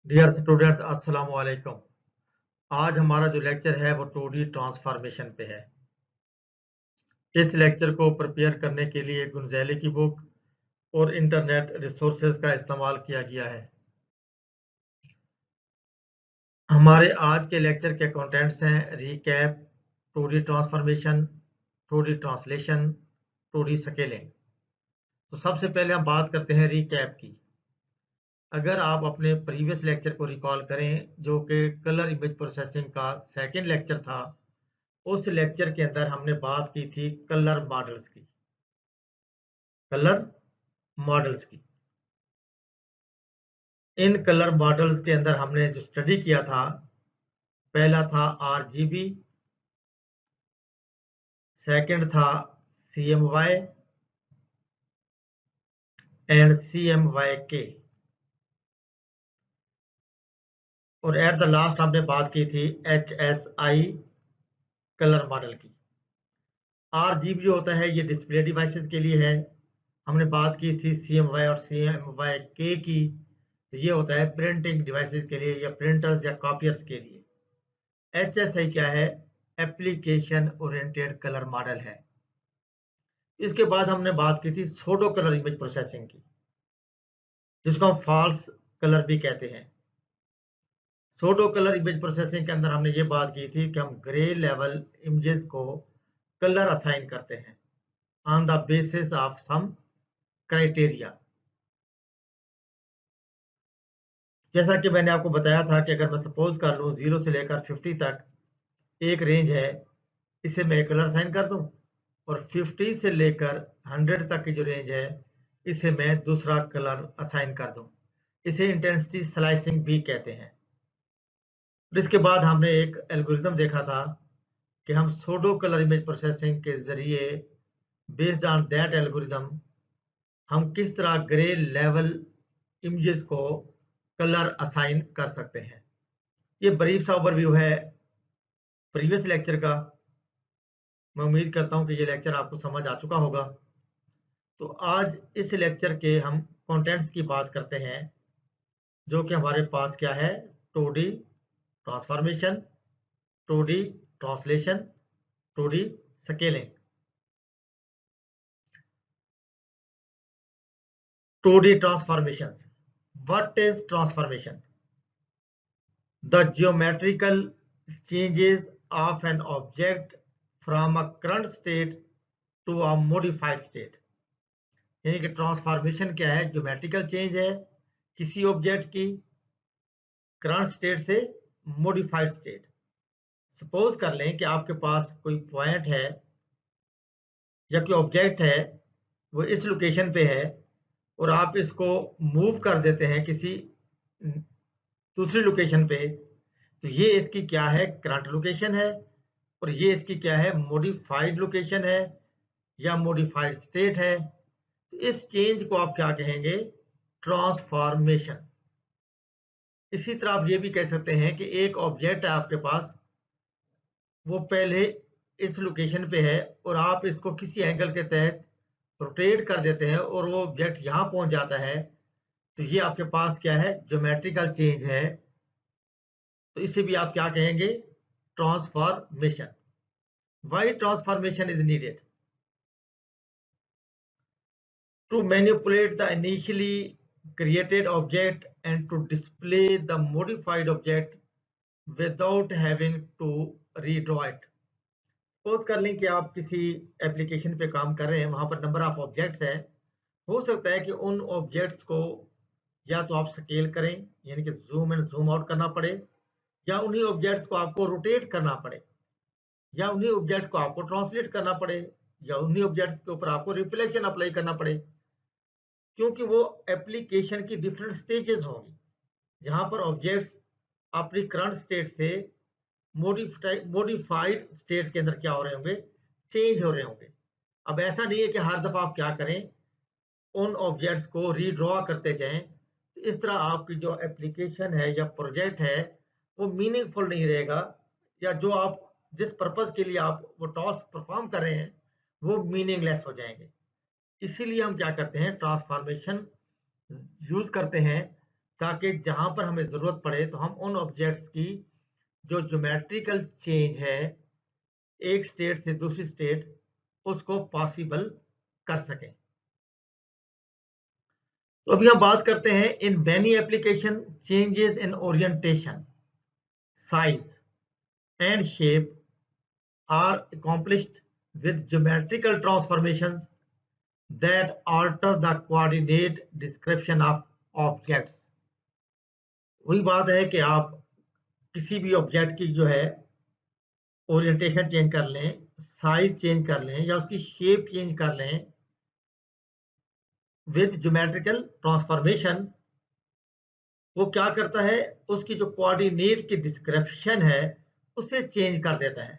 Dear students, अस्सलाम वालेकुम। आज हमारा जो लेक्चर है वो 2D ट्रांसफॉर्मेशन पे है। इस लेक्चर को प्रिपेयर करने के लिए गुंजेली की बुक और इंटरनेट रिसोर्सेज का इस्तेमाल किया गया है। हमारे आज के लेक्चर के कंटेंट्स हैं recap, 2D transformation, 2D translation, 2D scaling. तो सबसे पहले हम बात करते हैं रीकैप की। अगर आप अपने प्रीवियस लेक्चर को रिकॉल करें, जो कि कलर इमेज प्रोसेसिंग का सेकंड लेक्चर था, उस लेक्चर के अंदर हमने बात की थी कलर मॉडल्स की। कलर मॉडल्स की इन कलर मॉडल्स के अंदर हमने जो स्टडी किया था, पहला था आरजीबी, सेकंड था सीएमवाई एंड सीएमवाई के, और एट द लास्ट हमने बात की थी एचएसआई कलर मॉडल की। आरजीबी जो होता है ये डिस्प्ले डिवाइसेस के लिए है। हमने बात की थी सीएमवाई और सीएमवाई की, तो ये होता है प्रिंटिंग डिवाइसेस के लिए या प्रिंटर्स या कॉपियर्स के लिए। HSI क्या है? एप्लीकेशन ओरिएंटेड कलर मॉडल है। इसके बाद हमने बात की थी सोडो कलर इमेज प्रोसेसिंग की, जिसको हम फॉल्स कलर भी कहते हैं। सोडो कलर इमेज प्रोसेसिंग के अंदर हमने ये बात की थी कि हम ग्रे लेवल इमेजेस को कलर असाइन करते हैं on the basis of some criteria. जैसा कि मैंने आपको बताया था कि अगर मैं सपोज कर लूँ 0 से लेकर 50 तक एक रेंज है, इसे मैं कलर असाइन कर दूं, और 50 से लेकर 100 तक की जो रेंज है, इसे मैं दूसरा कलर असाइन कर दूं। इसे इंटेंसिटी स्लाइसिंग भी कहते हैं। और इसके बाद हमने एक एल्गोरिथम देखा था कि हम सोडो कलर इमेज प्रोसेसिंग के जरिए, बेस्ड ऑन दैट एल्गोरिथम, हम किस तरह ग्रे लेवल इमेजेस को कलर असाइन कर सकते हैं। ये ब्रीफ सा ओवरव्यू है प्रीवियस लेक्चर का। मैं उम्मीद करता हूं कि ये लेक्चर आपको समझ आ चुका होगा। तो आज इस लेक्चर के हम कंटेंट्स की बात करते हैं, जो कि हमारे पास क्या है? 2D transformation, 2D translation, 2D scaling. 2D transformations. What is transformation? The geometrical changes of an object from a current state to a modified state। यानी कि ट्रांसफॉर्मेशन क्या है? ज्योमेट्रिकल चेंज है किसी ऑब्जेक्ट की करंट स्टेट से modified state. Suppose कर लें कि आपके पास कोई पॉइंट है या कोई ऑब्जेक्ट है, वो इस लोकेशन पे है, और आप इसको मूव कर देते हैं किसी दूसरी लोकेशन पे, तो ये इसकी क्या है? करंट लोकेशन है। और ये इसकी क्या है? मॉडिफाइड लोकेशन है या मॉडिफाइड स्टेट है। तो इस चेंज को आप क्या कहेंगे? ट्रांसफॉर्मेशन। इसी तरह आप ये भी कह सकते हैं कि एक ऑब्जेक्ट है आपके पास, वो पहले इस लोकेशन पे है, और आप इसको किसी एंगल के तहत रोटेट कर देते हैं और वो ऑब्जेक्ट यहाँ पहुंच जाता है, तो ये आपके पास क्या है? ज्योमेट्रिकल चेंज है। तो इसे भी आप क्या कहेंगे? Transformation. Why transformation is needed? To manipulate the initially created object and to display the modified object without having to redraw it। Suppose कर लें कि आप किसी एप्लीकेशन पे काम कर रहे हैं, वहां पर नंबर ऑफ ऑब्जेक्ट्स है। हो सकता है कि उन ऑब्जेक्ट्स को या तो आप स्केल करें, यानी कि जूम एंड जूम आउट करना पड़े, या उन्हीं ऑब्जेक्ट्स को आपको रोटेट करना पड़े, या उन्हीं ऑब्जेक्ट को आपको ट्रांसलेट करना पड़े, या उन्हीं ऑब्जेक्ट्स के ऊपर आपको रिफ्लेक्शन अप्लाई करना पड़े, क्योंकि वो एप्लीकेशन की डिफरेंट स्टेजेस होंगी, जहां पर ऑब्जेक्ट्स अपनी करंट स्टेट से मॉडिफाइड स्टेट के अंदर क्या हो रहे होंगे? चेंज हो रहे होंगे। अब ऐसा नहीं है कि हर दफा आप क्या करें? उन ऑब्जेक्ट्स को रीड्रॉ करते जाएं। तो इस तरह आपकी जो एप्लीकेशन है या प्रोजेक्ट है, वो मीनिंगफुल नहीं रहेगा, या जो आप जिस पर्पज के लिए आप वो टास्क परफॉर्म कर रहे हैं, वो मीनिंगलेस हो जाएंगे। इसीलिए हम क्या करते हैं? ट्रांसफॉर्मेशन यूज करते हैं ताकि जहां पर हमें जरूरत पड़े तो हम उन ऑब्जेक्ट्स की जो ज्योमेट्रिकल चेंज है एक स्टेट से दूसरी स्टेट उसको पॉसिबल कर सकें। तो अभी हम बात करते हैं in many application changes in orientation, size and shape are accomplished with geometrical transformations that alter the coordinate description of objects। वही बात है कि आप किसी भी ऑब्जेक्ट की जो है ओरिएंटेशन चेंज कर लें, साइज चेंज कर लें या उसकी शेप चेंज कर लें विद ज्योमेट्रिकल ट्रांसफॉर्मेशन। वो क्या करता है, उसकी जो कोऑर्डिनेट की डिस्क्रिप्शन है उसे चेंज कर देता है।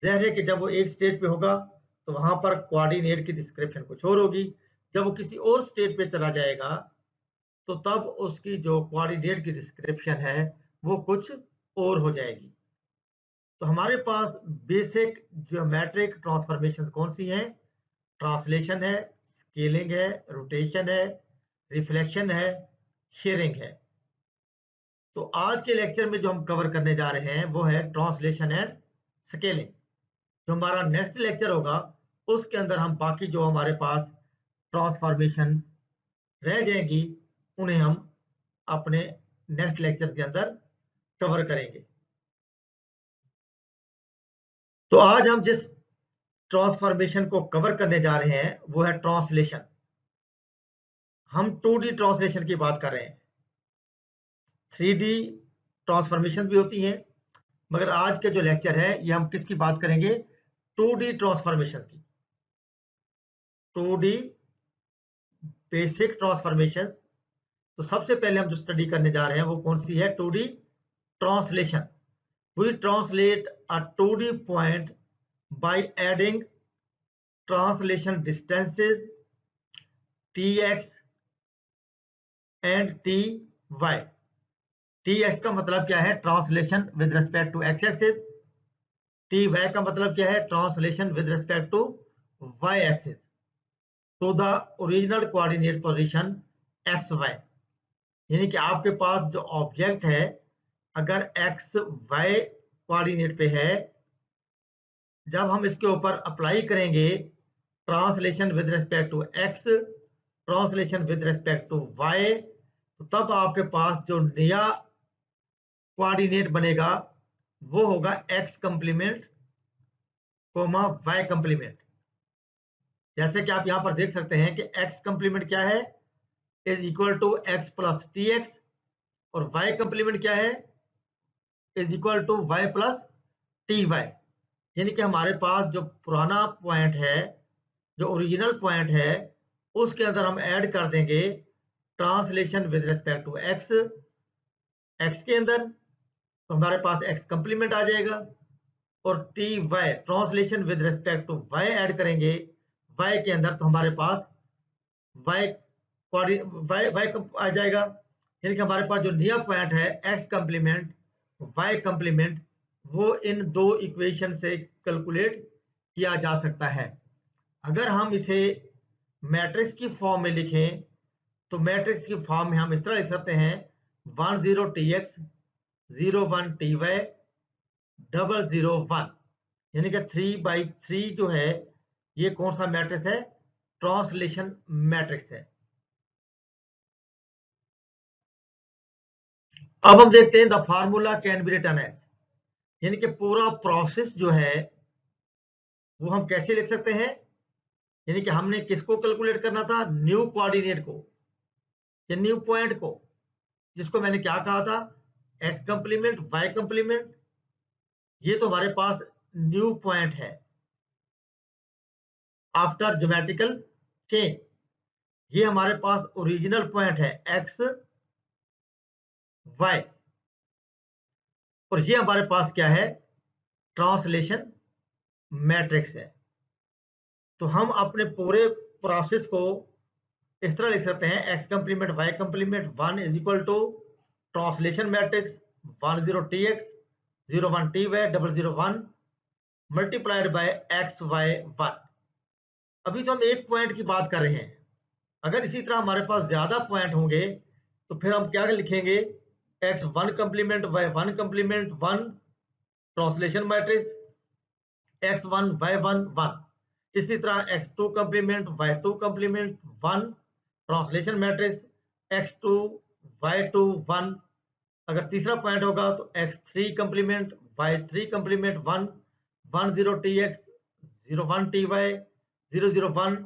जाहिर है कि जब वो एक स्टेट पे होगा तो वहां पर कोऑर्डिनेट की डिस्क्रिप्शन कुछ और होगी, जब वो किसी और स्टेट पे चला जाएगा तो तब उसकी जो कोऑर्डिनेट की डिस्क्रिप्शन है वो कुछ और हो जाएगी। तो हमारे पास बेसिक ज्योमेट्रिक ट्रांसफॉर्मेशन कौन सी हैं? ट्रांसलेशन है, स्केलिंग है, रोटेशन है, रिफ्लेक्शन है, शेयरिंग है। तो आज के लेक्चर में जो हम कवर करने जा रहे हैं वो है ट्रांसलेशन एंड स्केलिंग। जो हमारा नेक्स्ट लेक्चर होगा उसके अंदर हम बाकी जो हमारे पास ट्रांसफॉर्मेशन रह जाएंगी उन्हें हम अपने नेक्स्ट लेक्चर के अंदर कवर करेंगे। तो आज हम जिस ट्रांसफॉर्मेशन को कवर करने जा रहे हैं वो है ट्रांसलेशन। हम 2D ट्रांसलेशन की बात कर रहे हैं। 3D ट्रांसफॉर्मेशन भी होती हैं, मगर आज के जो लेक्चर है ये हम किसकी बात करेंगे? 2D ट्रांसफॉर्मेशन की। 2D basic transformation. तो सबसे पहले हम जो स्टडी करने जा रहे हैं वो कौन सी है? 2D translation. We translate a 2D point by adding translation distances tx and ty। tx का मतलब क्या है? Translation with respect to x axis. ty का मतलब क्या है? Translation with respect to y axis to the original coordinate position x y. यानी कि आपके पास जो ऑब्जेक्ट है अगर एक्स वाई कोऑर्डिनेट पे है, जब हम इसके ऊपर अप्लाई करेंगे translation with respect to x, translation with respect to y, तो तब आपके पास जो नया कोऑर्डिनेट बनेगा वो होगा x complement comma y complement. जैसे कि आप यहां पर देख सकते हैं कि एक्स कंप्लीमेंट क्या है? Is equal to x plus t x, और वाई कंप्लीमेंट क्या है? Is equal to y plus t y. यानी कि हमारे पास जो पुराना पॉइंट है, जो ओरिजिनल पॉइंट है, उसके अंदर हम ऐड कर देंगे translation with respect to x, x के अंदर तो हमारे पास एक्स कंप्लीमेंट आ जाएगा, और t y translation with respect to y add करेंगे वाई के अंदर तो हमारे पास वाई वाई वाई आ जाएगा। यानी कि हमारे पास जो नया पॉइंट है एक्स कंप्लीमेंट वाई कंप्लीमेंट, वो इन दो इक्वेशन से कैलकुलेट किया जा सकता है। अगर हम इसे मैट्रिक्स की फॉर्म में लिखें तो मैट्रिक्स की फॉर्म में हम इस तरह लिख सकते हैं 10 tx 01 ty 001। यानी कि 3/3 जो है ये कौन सा मैट्रिक्स है? ट्रांसलेशन मैट्रिक्स है। अब हम देखते हैं the formula can be written as, यानी कि पूरा प्रोसेस जो है वो हम कैसे लिख सकते हैं? यानी कि हमने किसको कैलकुलेट करना था? न्यू कोऑर्डिनेट को या न्यू पॉइंट को, जिसको मैंने क्या कहा था? X complement y complement. ये तो हमारे पास न्यू पॉइंट है आफ्टर ज्योमेट्रिकल चेंज। ये हमारे पास ओरिजिनल पॉइंट है एक्स वाई, और ये हमारे पास क्या है? ट्रांसलेशन मैट्रिक्स है। तो हम अपने पूरे प्रोसेस को इस तरह लिख सकते हैं x complement y complement 1 is equal to translation matrix 10 tx 01 ty 001 multiplied by x y 1। अभी तो हम एक पॉइंट की बात कर रहे हैं, अगर इसी तरह हमारे पास ज्यादा पॉइंट होंगे तो फिर हम क्या लिखेंगे, x1 complement y1 complement 1 translation matrix x1 y1 1। इसी तरह x2 complement y2 complement 1 translation matrix x2 y2 1। अगर तीसरा पॉइंट होगा तो x3 complement y3 complement 1 1 0 tx 0 1 ty 0 0 1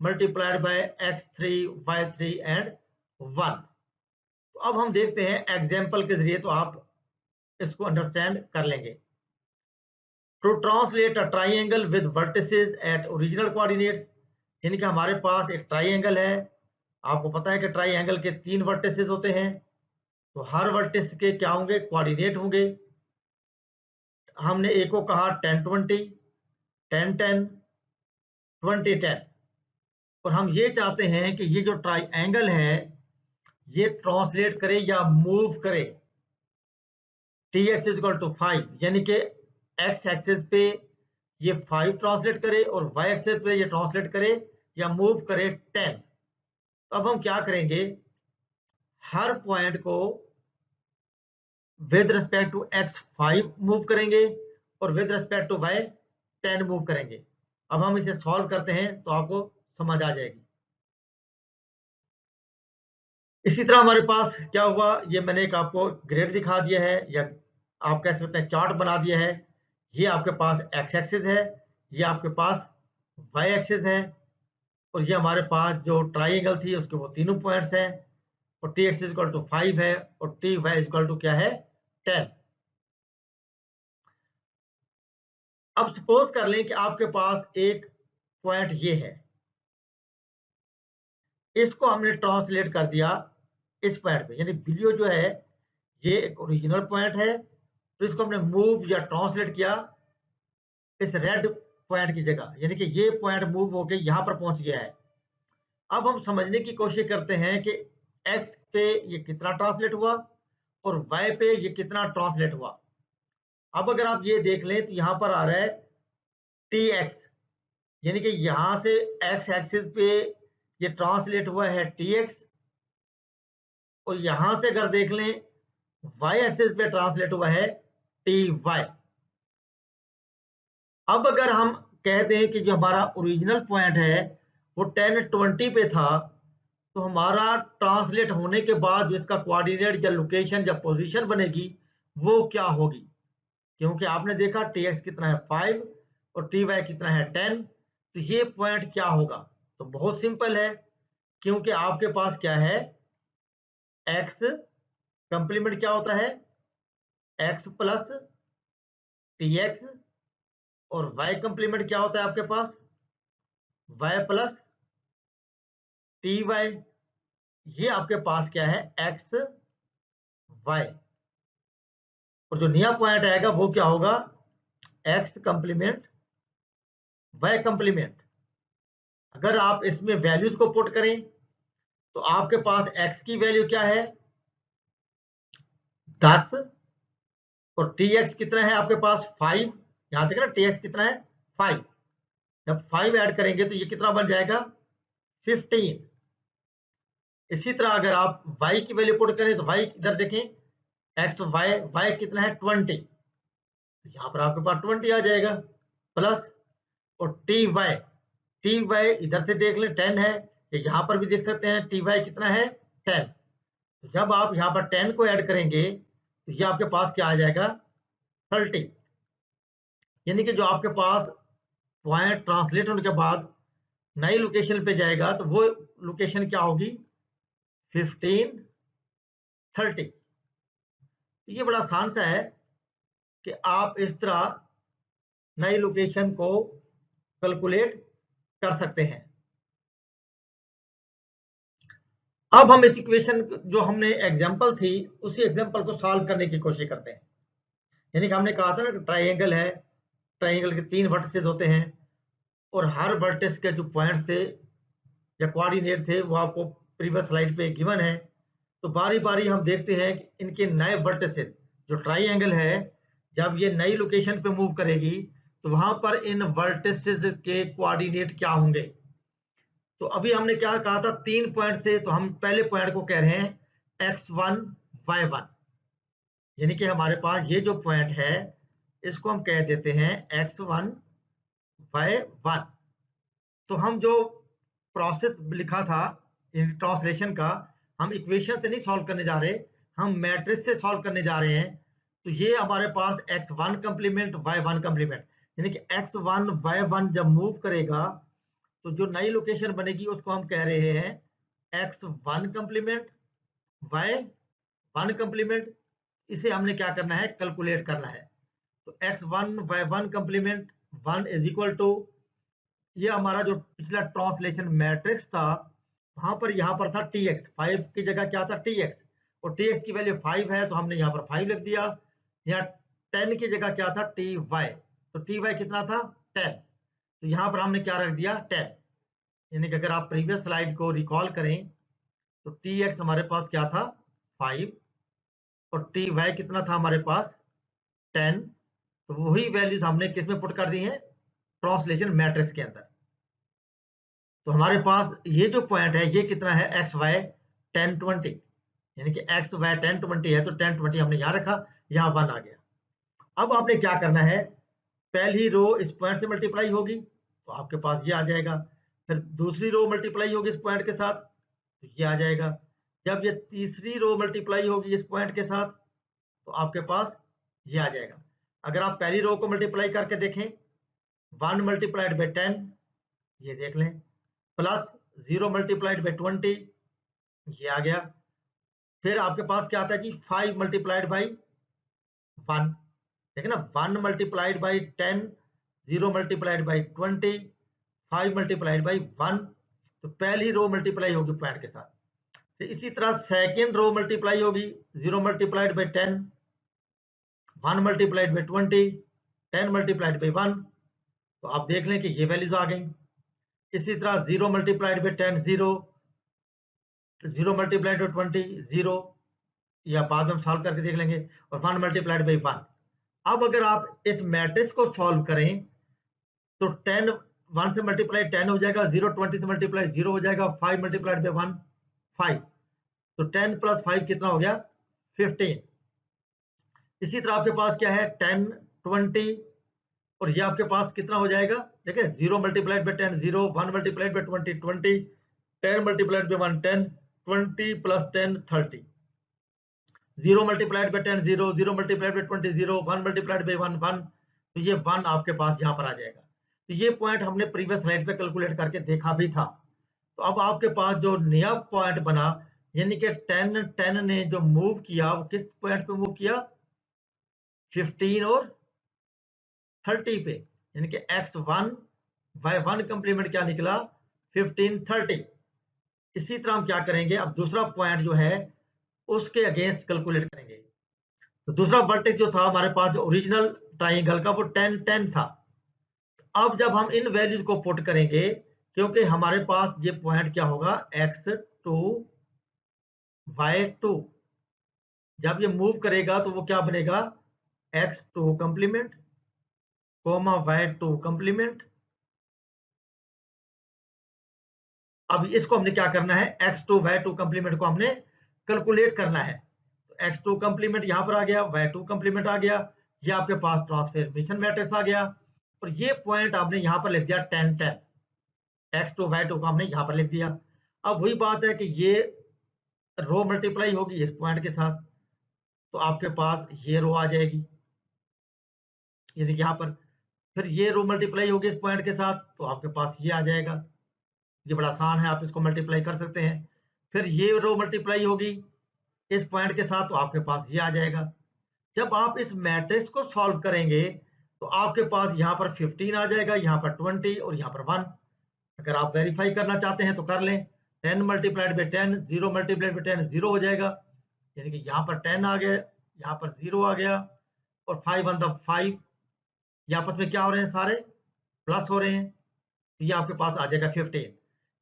multiplied by x3 y3 and 1। तो अब हम देखते हैं एग्जाम्पल के जरिए, तो आप इसको अंडरस्टैंड कर लेंगे। To translate a triangle with vertices at original coordinates, यानी कि हमारे पास एक ट्राइंगल है। आपको पता है कि ट्राइंगल के 3 वर्टिसेस होते हैं, तो हर वर्टिस के क्या होंगे, कोऑर्डिनेट होंगे। हमने एक को कहा 10 20 10 10 20 10, और हम ये चाहते हैं कि ये जो ट्राइंगल है ये ट्रांसलेट करे या मूव करे tx इक्वल टू 5, यानी कि x एक्सिस पे ये 5 ट्रांसलेट करे और y एक्सिस पे ये ट्रांसलेट करे या मूव करे 10। तो अब हम क्या करेंगे, हर पॉइंट को with respect to x 5 move करेंगे और with respect to y 10 move करेंगे। अब हम इसे सॉल्व करते हैं तो आपको समझ आ जाएगी। इसी तरह हमारे पास क्या हुआ, ये मैंने एक आपको ग्रेड दिखा दिया है, या आप कह सकते हैं चार्ट बना दिया है। ये आपके पास x एक्सिस है, ये आपके पास y एक्सिस है, और ये हमारे पास जो ट्राइंगल थी उसके वो तीनों पॉइंट्स हैं, और टी एक्स इक्वल टू 5 है और टी वाई इक्वल टू क्या है 10। अब सपोज कर लें कि आपके पास एक पॉइंट ये है, इसको हमने ट्रांसलेट कर दिया इस पॉइंट पे, यानी वीडियो जो है ये एक ओरिजिनल पॉइंट है, तो इसको हमने मूव या ट्रांसलेट किया इस रेड पॉइंट की जगह, यानी कि ये पॉइंट मूव होके यहां पर पहुंच गया है। अब हम समझने की कोशिश करते हैं कि x पे ये कितना ट्रांसलेट हुआ और y पे ये कितना ट्रांसलेट हुआ। अब अगर आप ये देख लें तो यहां पर आ रहा है tx, यानी कि यहां से x एक्सिस पे ये ट्रांसलेट हुआ है tx, और यहां से अगर देख लें y एक्सिस पे ट्रांसलेट हुआ है ty। अब अगर हम कहते हैं कि जो हमारा ओरिजिनल पॉइंट है वो 10 20 पे था, तो हमारा ट्रांसलेट होने के बाद जो इसका कोऑर्डिनेट या लोकेशन या पोजीशन बनेगी वो क्या होगी, क्योंकि आपने देखा tx कितना है 5 और ty कितना है 10, तो ये पॉइंट क्या होगा। तो बहुत सिंपल है, क्योंकि आपके पास क्या है x कंप्लीमेंट क्या होता है x प्लस tx, और y कंप्लीमेंट क्या होता है आपके पास y प्लस ty। ये आपके पास क्या है x y, और जो नया पॉइंट आएगा वो क्या होगा x कंप्लीमेंट y कंप्लीमेंट। अगर आप इसमें वैल्यूज को पुट करें तो आपके पास x की वैल्यू क्या है 10, और tx कितना है आपके पास 5। यहां तक ना tx कितना है 5, जब 5 ऐड करेंगे तो ये कितना बन जाएगा 15। इसी तरह अगर आप y की वैल्यू पुट करें तो y इधर देखें x y कितना है 20, तो यहां पर आपके पास 20 आ जाएगा प्लस, और टी वाई इधर से देख लें 10 है, यहां पर भी देख सकते हैं टी वाई कितना है 10। तो जब आप यहां पर 10 को ऐड करेंगे तो ये आपके पास क्या आ जाएगा 30, यानी कि जो आपके पास पॉइंट ट्रांसलेट होने के बाद नई लोकेशन पे जाएगा तो वो लोकेशन क्या होगी 15 30। तो ये बड़ा आसान सा है कि आप इस तरह नई लोकेशन को कैलकुलेट कर सकते हैं। अब हम इस इक्वेशन जो हमने एग्जांपल थी उसी एग्जांपल को सॉल्व करने की कोशिश करते हैं। यानी कि हमने कहा था ना कि ट्राइंगल है, ट्राइंगल के 3 वर्टिसेस होते हैं, और हर वर्टिस के जो पॉइंट्स थे या कोऑर्डिनेट थे वो आपको प्रीवियस स्लाइड पे गिवन है। तो बारी बारी हम देखते हैं कि इनके नए वर्टिसेस जो ट्राइंगल है जब ये नई लोकेशन पे मूव करेगी तो वहां पर इन वर्टिसेस के कोऑर्डिनेट क्या होंगे। तो अभी हमने क्या कहा था 3 पॉइंट थे, तो हम पहले पॉइंट को कह रहे हैं x1 y1, यानी कि हमारे पास ये जो पॉइंट है इसको हम कह देते हैं x1 y1। तो हम जो प्रोसेस लिखा था ट्रांसलेशन का, हम इक्वेशन से नहीं सॉल्व करने जा रहे, हम मैट्रिक्स से सॉल्व करने जा रहे हैं। तो ये हमारे पास x1 कंप्लीमेंट y1 कंप्लीमेंट, यानी कि x1 y1 जब मूव करेगा तो जो नई लोकेशन बनेगी उसको हम कह रहे हैं x1 कंप्लीमेंट y1 कंप्लीमेंट। इसे हमने क्या करना है, कैलकुलेट करना है। तो x1 y1 complement 1 is equal to, ये हमारा जो पिछला ट्रांसलेशन मैट्रिक्स था वहां पर यहाँ पर था tx, 5 की जगह क्या था tx, और tx की वैल्यू 5 है तो हमने यहाँ पर 5 लिख दिया। यहाँ 10 की जगह क्या था ty, तो ty कितना था 10, तो यहाँ पर हमने क्या रख दिया 10। यानी कि अगर आप प्रीवियस स्लाइड को रिकॉल करें तो tx हमारे पास क्या था 5 और ty कितना था हमारे पास 10, तो वही वैल्यूज हमने किस में पुट कर दी है, ट्रांसलेशन मैट्रिक्स के अंदर। तो हमारे पास ये जो पॉइंट है ये कितना है एक्स वाई 10 20, यानी कि एक्स वाई 10 20 है तो 10 20 हमने यहाँ रखा, यहाँ 1 आ गया। अब आपने क्या करना है, पहली रो इस पॉइंट से मल्टीप्लाई होगी तो आपके पास ये आ जाएगा, फिर दूसरी रो मल्टीप्लाई होगी इस पॉइंट के साथ तो ये आ जाएगा, जब ये तीसरी रो मल्टीप्लाई होगी इस पॉइंट के साथ तो आपके पास ये आ जाएगा। अगर आप पहली रो को मल्टीप्लाई करके देखें 1 मल्टीप्लाइड बाई 10, ये देख लें, प्लस 0 मल्टीप्लाइड बाई 20, ये आ गया। फिर आपके पास क्या आता है जी 5 मल्टीप्लाइड बाई 1, ठीक है ना, 1 multiplied by 10, 0 multiplied by 20, 5 multiplied by 1, तो पहली रो मल्टीप्लाई होगी पॉइंट के साथ। फिर इसी तरह सेकेंड रो मल्टीप्लाई होगी 0 multiplied by 10, 1 multiplied by 20, 10 multiplied by 1, तो आप देख लें कि ये वैल्यूज आ गई। इसी तरह 0 मल्टीप्लाइड बाई 10 0, 0 मल्टीप्लाइड बाई 20 0, या बाद में हम सॉल्व करके देख लेंगे, और 1 मल्टीप्लाइड बाई 1। अब अगर आप इस मैट्रिक्स को सॉल्व करें तो 10 1 से मल्टीप्लाई 10 हो जाएगा, 0 20 से मल्टीप्लाई 0 हो जाएगा, 5 मल्टीप्लाइड बाई 1 5, तो 10 प्लस 5 कितना हो गया 15। इसी तरह आपके पास क्या है 10 20, और ये आपके पास कितना हो जाएगा, देखिए 0 multiplied by 10 0, 1 multiplied by 20 20, 10 multiplied by 1 10, 20 plus 10 30, 0 multiplied by 10 0, 0 multiplied by 20 0, 1 multiplied by 1 1, तो ये 1 आपके पास यहाँ पर आ जाएगा। तो ये पॉइंट हमने प्रीवियस स्लाइड पे कैलकुलेट करके देखा भी था। तो अब आपके पास जो नया पॉइंट बना, यानी कि 10 10 ने जो मूव किया वो किस पॉइंट पे मूव किया, 15 और 30 पे, यानी कि x1 y1 कंप्लीमेंट क्या निकला 15 30। इसी तरह हम क्या करेंगे, अब दूसरा पॉइंट जो है उसके अगेंस्ट कैलकुलेट करेंगे। तो दूसरा वर्टेक्स जो था हमारे पास जो ओरिजिनल ट्राइंगल का वो 10 10 था। अब जब हम इन वैल्यूज को पुट करेंगे, क्योंकि हमारे पास ये पॉइंट क्या होगा x2 y2, जब ये मूव करेगा तो वो क्या बनेगा x2 complement coma y2 complement. अब इसको हमने क्या करना है x2 y2 कंप्लीमेंट को हमने कैलकुलेट करना है। तो x2 कंप्लीमेंट यहां पर आ गया, y2 कंप्लीमेंट आ गया, ये आपके पास ट्रांसफॉर्मेशन मैट्रिक्स आ गया, और ये पॉइंट आपने यहां पर लिख दिया 10 10, x2 y2 को हमने यहां पर लिख दिया। अब वही बात है कि ये रो मल्टीप्लाई होगी इस पॉइंट के साथ तो आपके पास ये रो आ जाएगी, यानी कि यहाँ पर, फिर ये रो मल्टीप्लाई होगी इस पॉइंट के साथ तो आपके पास ये आ जाएगा। ये बड़ा आसान है, आप इसको मल्टीप्लाई कर सकते हैं। फिर ये रो मल्टीप्लाई होगी इस पॉइंट के साथ तो आपके पास ये आ जाएगा। जब आप इस मैट्रिक्स को सॉल्व करेंगे तो आपके पास यहाँ पर 15 आ जाएगा, यहाँ पर 20 और यहाँ पर 1। अगर आप वेरीफाई करना चाहते हैं तो कर लें, 10 मल्टीप्लाइड बाई 10 0 मल्टीप्लाइड बाई 10 0 हो जाएगा, यानी कि यहाँ पर 10 आ गया, यहाँ पर 0 आ गया, और 5 1 5, ये आपस में क्या हो रहे हैं, सारे प्लस हो रहे हैं, तो ये आपके पास आ जाएगा 15।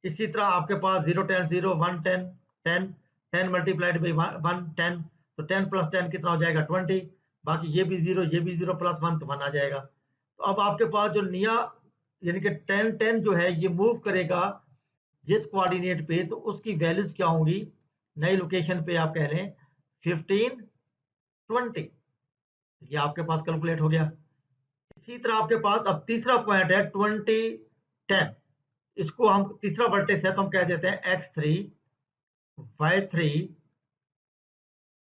इसी तरह आपके पास 0 10 0 1 10 10, 10 मल्टीप्लाइड बाई 1 10, तो 10 प्लस 10 कितना हो जाएगा 20, बाकी ये भी 0 ये भी 0 प्लस 1 तो 1 आ जाएगा। तो अब आपके पास जो नया यानी कि 10 10 जो है ये मूव करेगा जिस कोऑर्डिनेट पे, तो उसकी वैल्यूज क्या होंगी नई लोकेशन पे आप कह लें 15 20, ये आपके पास कैलकुलेट हो गया। इसी तरह आपके पास अब तीसरा पॉइंट है 20 10, इसको हम तीसरा वर्टेक्स है तो हम कह देते हैं x3 y3,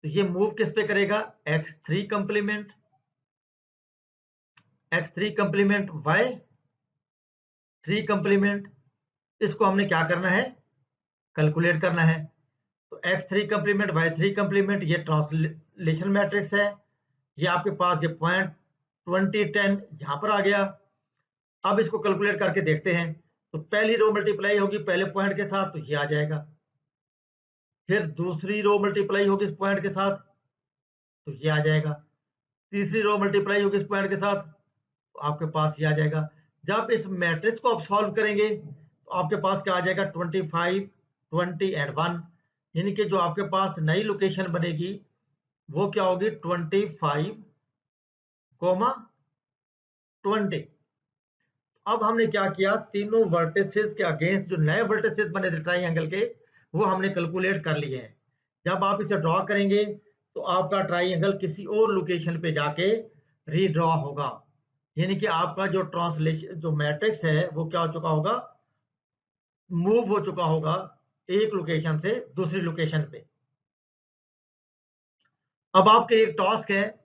तो ये मूव किस पे करेगा x3 कंप्लीमेंट y3 कंप्लीमेंट, इसको हमने क्या करना है कैलकुलेट करना है। तो x3 कंप्लीमेंट y3 कंप्लीमेंट ये ट्रांसलेशन मैट्रिक्स है, ये आपके पास ये पॉइंट 20 10 यहां पर आ गया। अब इसको कैलकुलेट करके देखते हैं, तो पहली रो मल्टीप्लाई होगी पहले पॉइंट के साथ तो ये आ जाएगा, फिर दूसरी रो मल्टीप्लाई होगी इस पॉइंट के साथ तो ये आ जाएगा, तीसरी रो मल्टीप्लाई होगी इस पॉइंट के साथ तो आपके पास ये आ जाएगा। जब इस मैट्रिक्स को आप सॉल्व करेंगे तो आपके पास क्या आ जाएगा 25 20 एंड 1, यानी कि जो आपके पास नई लोकेशन बनेगी वो क्या होगी 25, 20। अब हमने क्या किया, तीनों वर्टिसेस के अगेंस्ट जो नए वर्टिसेस बने थे ट्राइंगल के वो हमने कैलकुलेट कर लिए हैं। जब आप इसे ड्रॉ करेंगे तो आपका ट्राइंगल किसी और लोकेशन पे जाके रीड्रॉ होगा, यानी कि आपका जो ट्रांसलेशन जो मैट्रिक्स है वो क्या हो चुका होगा, मूव हो चुका होगा एक लोकेशन से दूसरी लोकेशन पे। अब आपके एक टास्क है,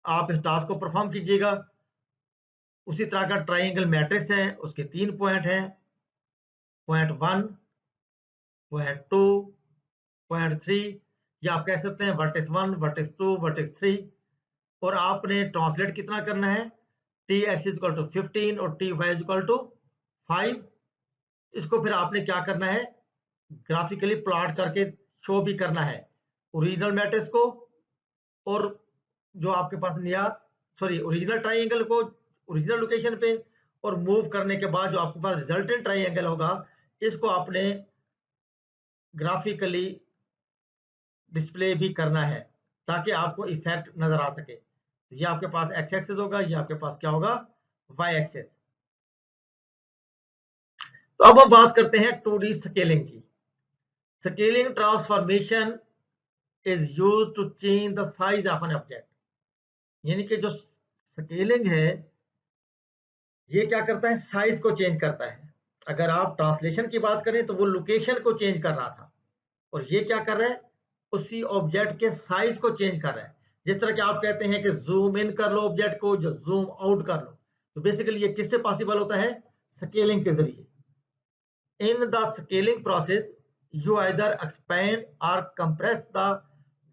आप इस टास्क को परफॉर्म कीजिएगा। उसी तरह का ट्राइंगल मैट्रिक्स है, उसके 3 पॉइंट हैं, पॉइंट 1, पॉइंट 2, पॉइंट 3, या आप कह सकते हैं वर्टेक्स 1, वर्टेक्स 2, वर्टेक्स 3। और आपने ट्रांसलेट कितना करना है, t x is equal to 15 और t y is equal to 5। इसको फिर आपने क्या करना है, ग्राफिकली प्लॉट करके शो भी करना है ओरिजिनल मैट्रिक्स को, और जो आपके पास नया ओरिजिनल ट्राइंगल को ओरिजिनल लोकेशन पे, और मूव करने के बाद जो आपके पास रिजल्टेंट ट्राइंगल होगा इसको आपने ग्राफिकली डिस्प्ले भी करना है ताकि आपको इफेक्ट नजर आ सके। ये आपके पास एक्स एक्सेस होगा, ये आपके पास क्या होगा वाई एक्सेस। तो अब हम बात करते हैं 2D स्केलिंग की। Scaling transformation is used to change the size of an object, यानी कि जो स्केलिंग है ये क्या करता है, साइज को चेंज करता है। अगर आप ट्रांसलेशन की बात करें तो वो लोकेशन को चेंज कर रहा था, और ये क्या कर रहा है, उसी ऑब्जेक्ट के साइज को चेंज कर रहा है। जिस तरह के आप कहते हैं कि जूम इन कर लो ऑब्जेक्ट को, जो जूम आउट कर लो, तो बेसिकली ये किससे पॉसिबल होता है, स्केलिंग के जरिए। In the scaling process you either expand or compress the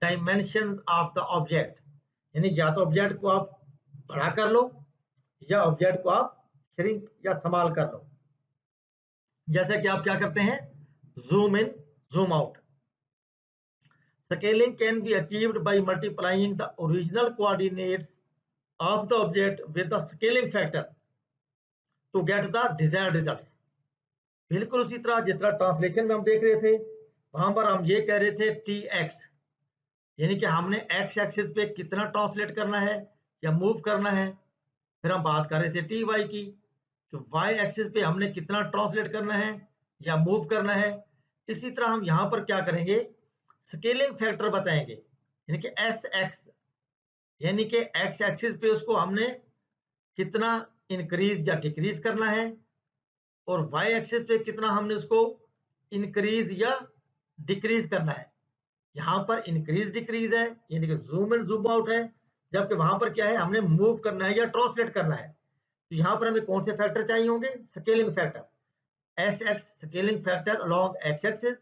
dimensions of the object, यानी या तो ऑब्जेक्ट को आप बड़ा कर लो या ऑब्जेक्ट को आप श्रिंक या स्मॉल कर लो। जैसे कि आप क्या करते हैं, zoom in zoom out. Scaling can be achieved by multiplying the original coordinates of the object with the scaling factor to get the desired results। बिल्कुल उसी तरह जिस तरह ट्रांसलेशन में हम देख रहे थे, वहां पर हम ये कह रहे थे टी एक्स, यानी कि हमने एक्स एक्सिस पे कितना ट्रांसलेट करना है या मूव करना है। फिर हम बात कर रहे थे टी वाई की, तो वाई एक्सिस पे हमने कितना ट्रांसलेट करना है या मूव करना है। इसी तरह हम यहाँ पर क्या करेंगे, स्केलिंग फैक्टर बताएंगे, यानी कि एस एक्स, यानी कि एक्स एक्सिस पे उसको हमने कितना इंक्रीज या डिक्रीज करना है, और वाई एक्सिस पे कितना हमने उसको इंक्रीज या डिक्रीज करना है। यहाँ पर इंक्रीज डिक्रीज है, यानी कि जूम इन जूम आउट है, जबकि वहां पर क्या है, हमने मूव करना है या ट्रांसलेट करना है। तो यहाँ पर हमें कौन से फैक्टर चाहिए होंगे, scaling factor, s x scaling factor along x axis,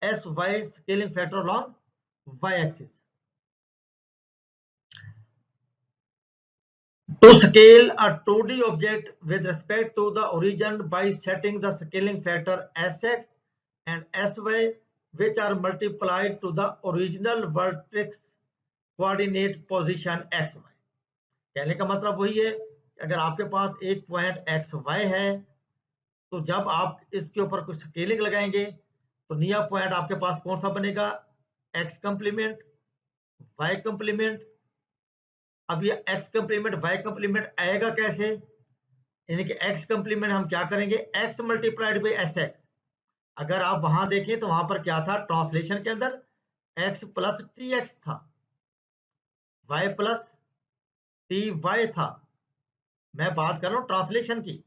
s y scaling factor along y axis. To scale a 2D object with respect to the origin by setting the scaling factor Sx and Sy, which are multiplied to the original vertex coordinate position xy। कहने का मतलब वही है, अगर आपके पास एक point xy है तो जब आप इसके ऊपर कुछ स्केलिंग लगाएंगे तो नया पॉइंट आपके पास कौन सा बनेगा, x कंप्लीमेंट y कंप्लीमेंट। अब ये x कंप्लीमेंट y कंप्लीमेंट आएगा कैसे, यानी कि x कंप्लीमेंट हम क्या करेंगे, x multiplied by s x. अगर आप वहां देखें तो वहां पर क्या था, ट्रांसलेशन के अंदर x प्लस टी एक्स था, y प्लस टी वाई था। मैं बात कर रहा हूं ट्रांसलेशन की।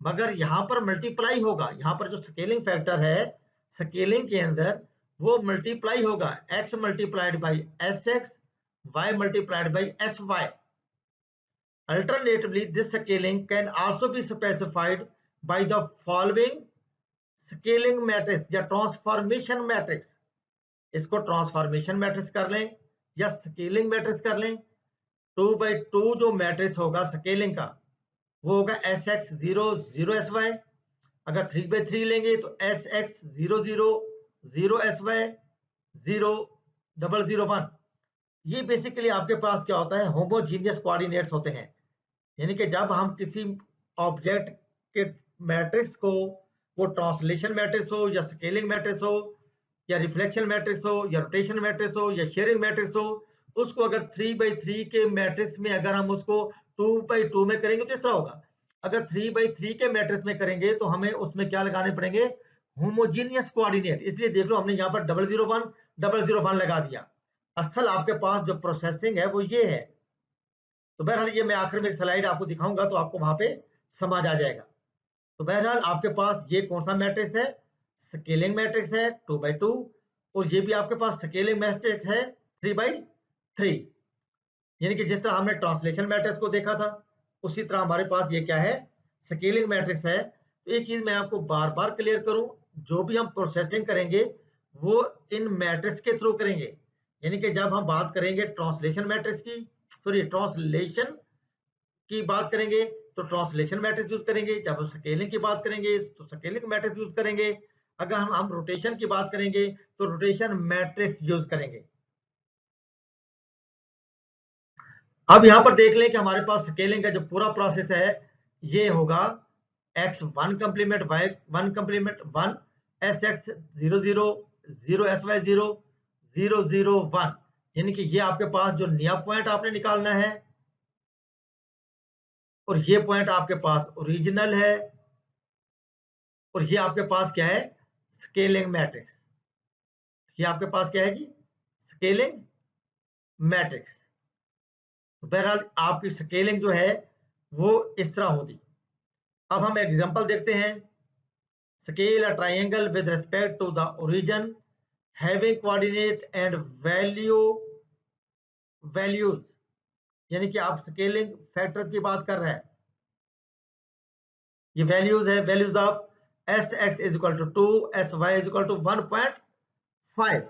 मगर यहां पर मल्टीप्लाई होगा, यहां पर जो स्केलिंग फैक्टर है स्केलिंग के अंदर वो मल्टीप्लाई होगा, x multiplied by s x, y multiplied by s y. Alternatively, this scaling can also be specified by the following scaling matrix या ट्रांसफॉर्मेशन मैट्रिक्स। इसको ट्रांसफॉर्मेशन मैट्रिक्स कर लें या स्केलिंग मैट्रिक्स कर लें। 2/2 जो मैट्रिक्स होगा स्केलिंग का वो होगा एस एक्स 0 0 एस वाई। अगर 3/3 लेंगे तो एस एक्स 0 0 0 एस वाई 0 0 0 1। ये बेसिकली आपके पास क्या होता है, होमोजीनियस कोऑर्डिनेट्स होते हैं। यानी कि जब हम किसी ऑब्जेक्ट के मैट्रिक्स को, वो ट्रांसलेशन मैट्रिक्स हो या स्केलिंग मैट्रिक्स हो या रिफ्लेक्शन मैट्रिक्स हो या रोटेशन मैट्रिक्स हो या शेयरिंग मैट्रिक्स हो, उसको अगर 3/3 के मैट्रिक्स में अगर हम उसको 2/2 में करेंगे तो इस तरह होगा। अगर 3/3 के मैट्रिक्स में करेंगे तो हमें उसमें क्या लगाने पड़ेंगे, होमोजीनियस कोऑर्डिनेट। इसलिए देख लो हमने यहाँ पर 001 001 लगा दिया। असल आपके पास जो प्रोसेसिंग है वो ये है। तो बहरहाल ये मैं आखिर में स्लाइड आपको दिखाऊंगा तो आपको वहां पे समझ आ जाएगा। तो बहरहाल आपके पास ये कौन सा मैट्रिक्स है, स्केलिंग मैट्रिक्स है 2/2, और ये भी आपके पास स्केलिंग मैट्रिक्स है 3/3। यानी कि जिस तरह हमने ट्रांसलेशन मैट्रिक्स को देखा था उसी तरह हमारे पास ये क्या है, स्केलिंग मैट्रिक्स है। तो एक चीज मैं आपको बार बार क्लियर करूं, जो भी हम प्रोसेसिंग करेंगे वो इन मैट्रिक्स के थ्रू करेंगे। यानी कि जब हम बात करेंगे ट्रांसलेशन मैट्रिक्स की, सॉरी ट्रांसलेशन की बात करेंगे तो ट्रांसलेशन मैट्रिक्स यूज करेंगे। जब हम स्केलिंग की बात करेंगे तो स्केलिंग मैट्रिक्स यूज करेंगे। अगर हम रोटेशन की बात करेंगे तो रोटेशन मैट्रिक्स यूज करेंगे। अब यहां पर देख लें कि हमारे पास स्केलिंग का जो पूरा प्रोसेस है ये होगा x1 complement y1 complement 1 s x 0 0 0 s y 0 0 0 1। यानी कि ये आपके पास जो नया पॉइंट आपने निकालना है, और ये पॉइंट आपके पास ओरिजिनल है, और ये आपके पास क्या है, स्केलिंग मैट्रिक्स। ये आपके पास क्या है जी, स्केलिंग मैट्रिक्स। बहरहाल आपकी स्केलिंग जो है वो इस तरह होगी। अब हम एग्जांपल देखते हैं। Scale a triangle with respect to the origin having coordinate and values. यानी कि आप स्केलिंग फैक्टर्स की बात कर रहे हैं। ये वैल्यूज है, values of s x is equal to 2, s y is equal to 1.5।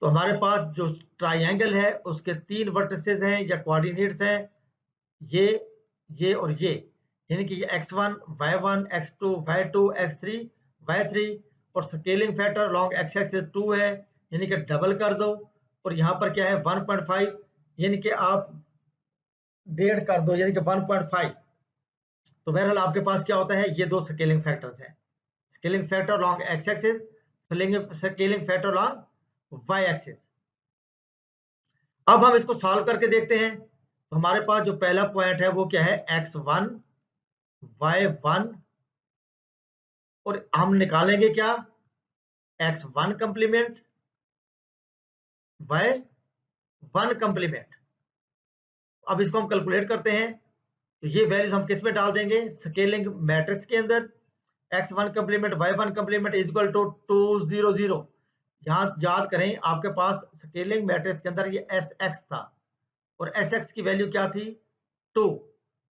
तो हमारे पास जो ट्राइंगल है उसके 3 वर्टिसेस हैं या कोऑर्डिनेट्स हैं, ये और ये। यानी कि ये x1 y1 x2 y2 x3 y3, और scaling factor long x axis 2 है, यानी कि डबल कर दो। और यहाँ पर क्या है 1.5, यानी कि आप 1.5 कर दो, यानी कि 1.5। तो बहरहाल आपके पास क्या होता है, ये दो स्केलिंग फैक्टर्स हैं, scaling factor long x axis, scaling factor long y axis. अब हम इसको सॉल्व करके देखते हैं। तो हमारे पास जो पहला पॉइंट है वो क्या है, x1 y1, और हम निकालेंगे क्या, x1 कंप्लीमेंट y1 कंप्लीमेंट। अब इसको हम कैलकुलेट करते हैं। तो ये वैल्यूज हम किस में डाल देंगे, स्केलिंग मैट्रिक्स के अंदर। x1 complement y1 complement is equal to 2 0 0। यहाँ याद करें आपके पास स्केलिंग मैट्रिक्स के अंदर ये एस एक्स था, और एस एक्स की वैल्यू क्या थी 2,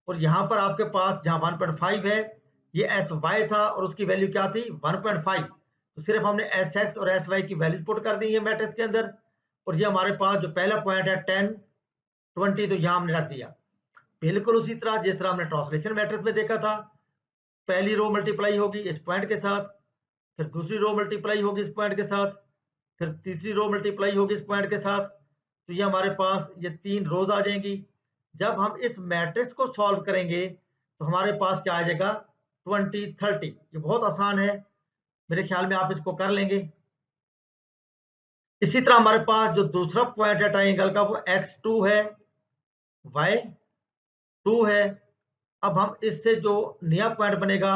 और यहाँ पर आपके पास जहाँ 1.5 है ये एस वाई था और उसकी वैल्यू क्या थी 1.5। तो सिर्फ हमने एस एक्स और एस वाई की वैल्यूज पुट कर दी है मैट्रिक्स के अंदर। और ये हमारे पास जो पहला पॉइंट है 10 20, तो यहाँ हमने रख दिया। बिल्कुल उसी तरह जिस तरह हमने ट्रांसलेशन मैट्रिक्स में देखा था, पहली रो मल्टीप्लाई होगी इस पॉइंट के साथ, फिर दूसरी रो मल्टीप्लाई होगी इस पॉइंट के साथ, फिर तीसरी रो मल्टीप्लाई होगी इस पॉइंट के साथ। तो ये हमारे पास ये 3 रोज आ जाएंगी। जब हम इस मैट्रिक्स को सॉल्व करेंगे तो हमारे पास क्या आ जाएगा 20 30। ये बहुत आसान है, मेरे ख्याल में आप इसको कर लेंगे। इसी तरह हमारे पास जो दूसरा पॉइंट है ट्राइंगल का वो x2 है, y2 है। अब हम इससे जो नया पॉइंट बनेगा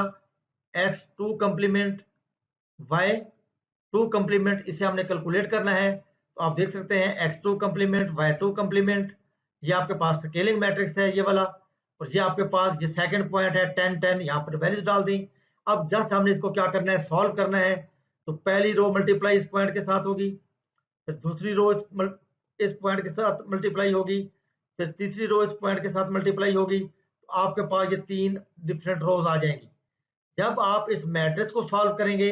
x2 कंप्लीमेंट y2 कंप्लीमेंट, इसे हमने कैलकुलेट करना है। तो आप देख सकते हैं x2 कंप्लीमेंट y2 कंप्लीमेंट, ये आपके पास स्केलिंग मैट्रिक्स है ये वाला, और ये आपके पास ये सेकंड पॉइंट है 10 10, यहाँ पर वैल्यूज डाल दी। अब जस्ट हमने इसको क्या करना है, सॉल्व करना है। तो पहली रो मल्टीप्लाई इस पॉइंट के साथ होगी, फिर दूसरी रो इस पॉइंट के साथ मल्टीप्लाई होगी, फिर तीसरी रो इस पॉइंट के साथ मल्टीप्लाई होगी। तो आपके पास ये 3 डिफरेंट रोज आ जाएंगी। जब आप इस मैट्रिक्स को सॉल्व करेंगे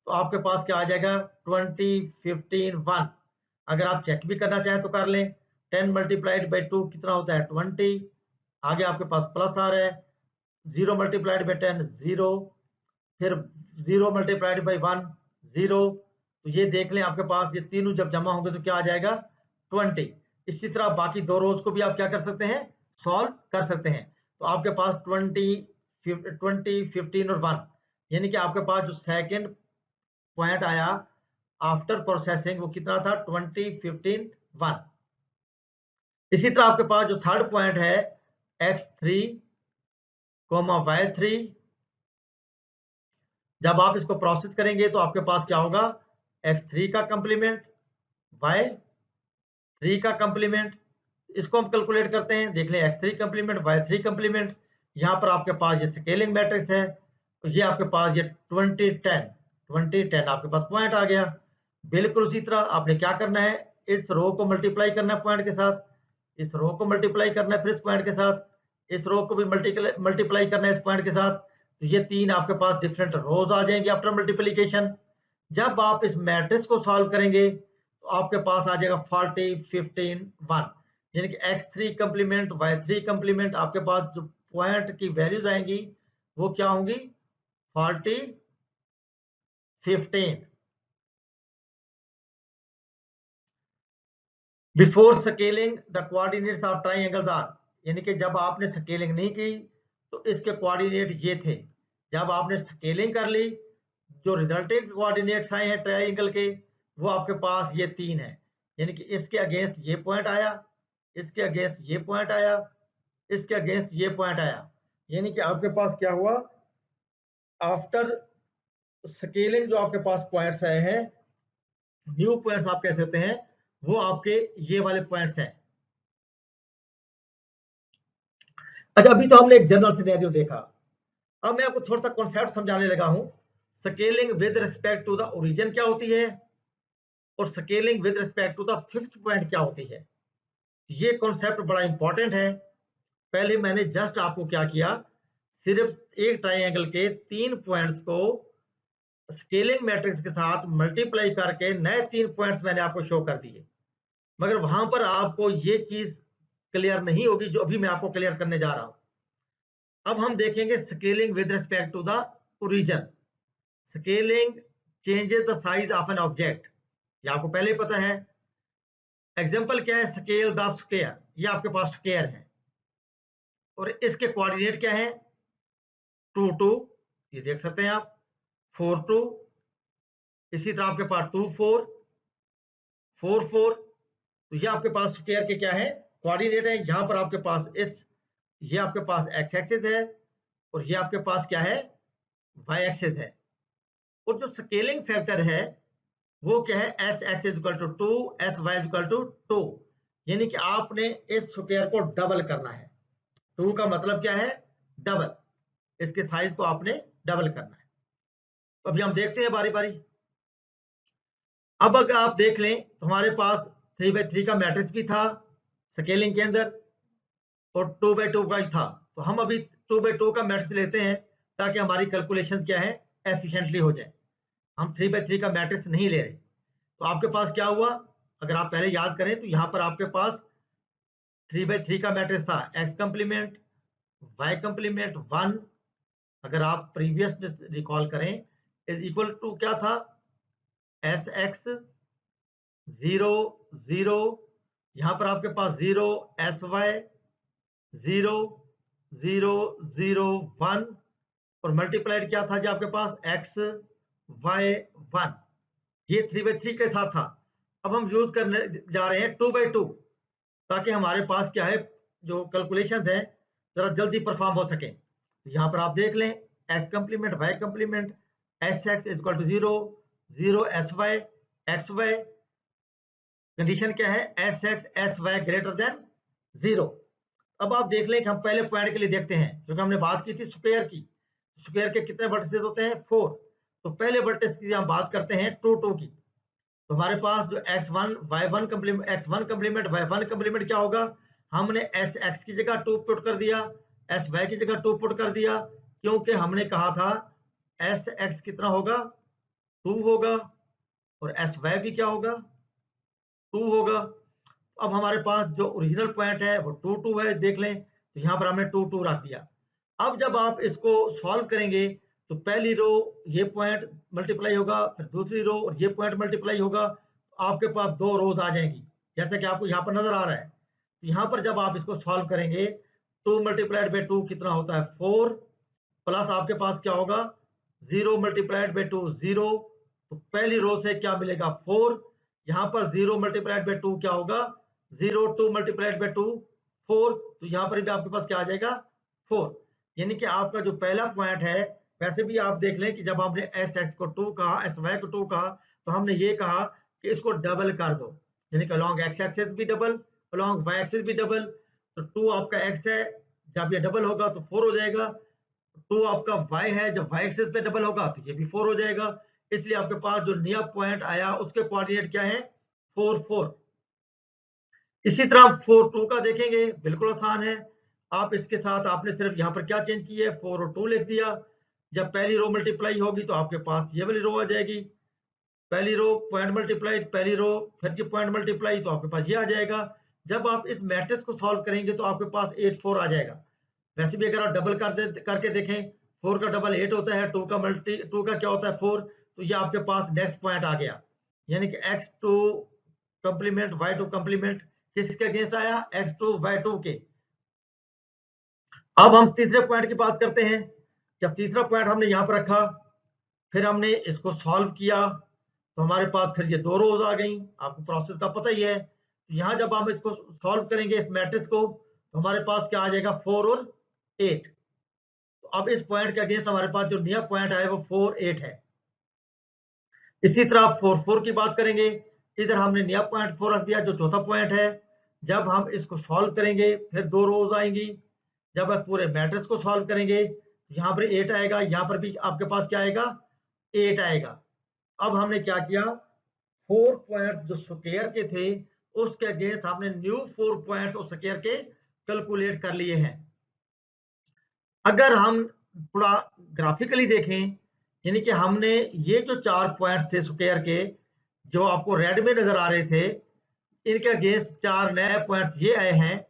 तो आपके पास क्या आ जाएगा, 20 15 1। अगर आप चेक भी करना चाहें तो कर लें, 10 मल्टीप्लाइड बाई 2 कितना होता है 20, आगे आपके पास प्लस आ रहा है, 0 मल्टीप्लाइड बाई 10 0, फिर 0 मल्टीप्लाइड बाई 1 0। तो ये देख लें आपके पास ये तीनों जब जमा होंगे तो क्या आ जाएगा 20। इसी तरह बाकी दो रोज को भी आप क्या कर सकते हैं, सॉल्व कर सकते हैं। तो आपके पास 20 15 और 1, यानी कि आपके पास जो सेकंड पॉइंट आया आफ्टर प्रोसेसिंग वो कितना था 20 15 1। इसी तरह आपके पास जो थर्ड पॉइंट है x3 y3, जब आप इसको प्रोसेस करेंगे तो आपके पास क्या होगा, x3 का कंप्लीमेंट y3 का कंप्लीमेंट। इसको हम कैलकुलेट करते हैं, देख लें x3 कंप्लीमेंट y3 कंप्लीमेंट। यहाँ पर आपके पास ये स्केलिंग मैट्रिक्स है, तो ये आपके पास ये 20 10 आपके पास पॉइंट आ गया। बिल्कुल उसी तरह आपने क्या करना है, इस रो को मल्टीप्लाई करना है पॉइंट के साथ, इस रो को मल्टीप्लाई करना है फिर इस पॉइंट के साथ, इस रो को भी मल्टीप्लाई करना है इस पॉइंट के साथ। तो ये 3 आपके पास डिफरेंट रोज आ जाएंगे आफ्टर मल्टीप्लीकेशन। जब आप इस मैट्रिक्स को सॉल्व करेंगे तो आपके पास आ जाएगा 40 15 1, यानी कि x3 कंप्लीमेंट y3 कंप्लीमेंट, आपके पास जो पॉइंट की वैल्यूज आएंगी वो क्या होंगी 40 15। Before scaling the coordinates of triangles are, यानी कि जब आपने स्केलिंग नहीं की तो इसके कोऑर्डिनेट ये थे। जब आपने स्केलिंग कर ली, जो रिजल्टेंट कोऑर्डिनेट्स आए हैं ट्राइंगल के वो आपके पास ये 3 है, यानी कि इसके अगेंस्ट ये पॉइंट आया, इसके अगेंस्ट ये पॉइंट आया, इसके अगेंस्ट ये पॉइंट आया। यानी कि आपके पास क्या हुआ, आफ्टर स्केलिंग जो आपके पास पॉइंट्स आए हैं, न्यू पॉइंट्स आप कह सकते हैं, वो आपके ये वाले पॉइंट्स हैं। अच्छा, अभी तो हमने एक जनरल सिनेरियो देखा, अब मैं आपको थोड़ा सा कॉन्सेप्ट समझाने लगा हूं। Scaling with respect to the origin क्या होती है, और scaling with respect to the fixed point क्या होती है। ये कॉन्सेप्ट बड़ा इंपॉर्टेंट है। पहले मैंने जस्ट आपको क्या किया, सिर्फ एक ट्राइंगल के 3 पॉइंट्स को स्केलिंग मैट्रिक्स के साथ मल्टीप्लाई करके नए 3 पॉइंट्स मैंने आपको शो कर दिए। मगर वहां पर आपको ये चीज क्लियर नहीं होगी जो अभी मैं आपको क्लियर करने जा रहा हूं। अब हम देखेंगे scaling with respect to the origin. Scaling changes the size of an object, ये आपको पहले ही पता है। एग्जांपल क्या है, स्केल द स्क्वायर, ये आपके पास स्क्वायर है और इसके कोऑर्डिनेट क्या है 2 2, ये देख सकते हैं आप, 4 2, इसी तरह आपके पास 2 4 4 4। तो ये आपके पास स्क्वायर के क्या है कोऑर्डिनेट है। यहाँ पर आपके पास ये आपके पास एक्स एक्सिस है और ये आपके पास क्या है वाई एक्सिस है। और जो स्केलिंग फैक्टर है वो क्या है, s x is equal to 2, s y is equal to 2, यानी कि आपने इस स्क्वायर को डबल करना है। 2 का मतलब क्या है डबल, इसके साइज को आपने डबल करना है। तो अभी हम देखते हैं बारी बारी। अब अगर आप देख लें तो हमारे पास 3/3 का मैट्रिक्स भी था स्केलिंग के अंदर और 2/2 का ही था। तो हम अभी 2/2 का मैट्रिक्स लेते हैं ताकि हमारी कैलकुलेशन क्या है एफिशिएंटली हो जाए। हम 3/3 का मैट्रिक्स नहीं ले रहे। तो आपके पास क्या हुआ, अगर आप पहले याद करें तो यहाँ पर आपके पास 3/3 का मैट्रिक्स था x कंप्लीमेंट y कंप्लीमेंट 1, अगर आप प्रीवियस में रिकॉल करें, इज इक्वल टू क्या था एस एक्स 0 0, यहाँ पर आपके पास 0 एस वाई 0 0 0 1, और मल्टीप्लाइड क्या था जी आपके पास x y 1, ये 3/3 के साथ था। अब हम यूज करने जा रहे हैं 2/2 ताकि हमारे पास क्या है जो कैलकुलेशंस है जरा जल्दी परफॉर्म हो सके। यहाँ पर आप देख लें x complement y complement sx is equal to 0, 0 sy xy, condition क्या है sx sy ग्रेटर देन 0। अब आप देख लें कि हम पहले पॉइंट के लिए देखते हैं, क्योंकि हमने बात की थी स्क्वायर की। स्क्वायर के कितने वर्टिसेस होते हैं 4, तो पहले वर्टिस की हम बात करते हैं 2 2 की। तो हमारे पास जो x1 y1 complement x1 complement y1 complement क्या होगा, हमने sx की जगह 2 पुट कर दिया, sy की जगह 2 पुट कर दिया, क्योंकि हमने कहा था sx कितना होगा 2 होगा और sy भी क्या होगा 2 होगा। अब हमारे पास जो ओरिजिनल पॉइंट है वो 2 2 है, देख लें, तो यहाँ पर हमने 2 2 रख दिया। अब जब आप इसको सॉल्व करेंगे तो पहली रो ये पॉइंट मल्टीप्लाई होगा, फिर दूसरी रो और ये पॉइंट मल्टीप्लाई होगा, तो आपके पास 2 रोज आ जाएंगी, जैसा कि आपको यहाँ पर नजर आ रहा है। तो यहाँ पर जब आप इसको सॉल्व करेंगे 2 मल्टीप्लाइड बाई 2 कितना होता है 4, प्लस आपके पास क्या होगा 0 मल्टीप्लाइड बाई 2 0, तो पहली रो से क्या मिलेगा 4, यहाँ पर 0 मल्टीप्लाइड बाई 2 क्या होगा 0, 2 मल्टीप्लाइड बाई 2 4, तो यहाँ पर भी आपके पास क्या आ जाएगा 4। यानी कि आपका जो पहला पॉइंट है, वैसे भी आप देख लें कि जब हमने एस एक्स को 2 कहा, एस वाई को 2 कहा, तो हमने ये कहा कि इसको डबल कर दो, यानी कि अलॉन्ग एक्स एक्सिस भी डबल, अलॉन्ग वाई एक्सिस भी डबल। तो 2 आपका एक्स है, जब ये डबल होगा तो 4 हो जाएगा। 2 आपका y है, जब y एक्सिस पे डबल होगा तो ये भी 4 हो जाएगा। इसलिए आपके पास जो नया पॉइंट आया उसके कोऑर्डिनेट क्या है 4 4। इसी तरह 4 2 का देखेंगे, बिल्कुल आसान है। आप इसके साथ आपने सिर्फ यहाँ पर क्या चेंज किया है 4 और 2 लिख दिया। जब पहली रो मल्टीप्लाई होगी तो आपके पास ये वाली रो आ जाएगी, पहली रो पॉइंट मल्टीप्लाई, पहली रो फिर ये पॉइंट मल्टीप्लाई, तो आपके पास ये आ जाएगा। जब आप इस मैट्रिक्स को सॉल्व करेंगे तो आपके पास 8 4 आ जाएगा। वैसे भी अगर आप डबल करके देखें, 4 का डबल 8 होता है, 2 का क्या होता है 4, तो ये आपके पास नेक्स्ट पॉइंट आ गया, यानी कि x2 कंप्लीमेंट y2 कंप्लीमेंट किसके अगेंस्ट आया x2 y2 के। अब हम तीसरे पॉइंट की बात करते हैं। जब तीसरा पॉइंट हमने यहाँ पर रखा, फिर हमने इसको सॉल्व किया, तो हमारे पास फिर ये 2 रोज आ गई, आपको प्रोसेस का पता ही है। तो यहाँ जब हम इसको सॉल्व करेंगे इस मैट्रिक्स को, तो हमारे पास क्या आ जाएगा 4 और 8। तो अब इस पॉइंट के अगेंस्ट हमारे पास जो नया पॉइंट आया वो 4 8 है। इसी तरह 4 4 की बात करेंगे, इधर हमने नया पॉइंट 4 रख दिया जो चौथा पॉइंट है। जब हम इसको सॉल्व करेंगे फिर 2 रोज आएंगी। जब आप पूरे मैट्रिक्स को सॉल्व करेंगे तो यहाँ पर 8 आएगा, यहाँ पर भी आपके पास क्या आएगा 8 आएगा। अब हमने क्या किया 4 पॉइंट्स जो स्क्वायर के थे उसके अगेंस्ट हमने न्यू 4 पॉइंट्स उस स्क्वायर के कैलकुलेट कर लिए हैं। अगर हम थोड़ा ग्राफिकली देखें, यानी कि हमने ये जो 4 पॉइंट्स थे स्क्वायर के जो आपको रेड में नजर आ रहे थे, इनके अगेंस्ट 4 नए पॉइंट्स ये आए हैं।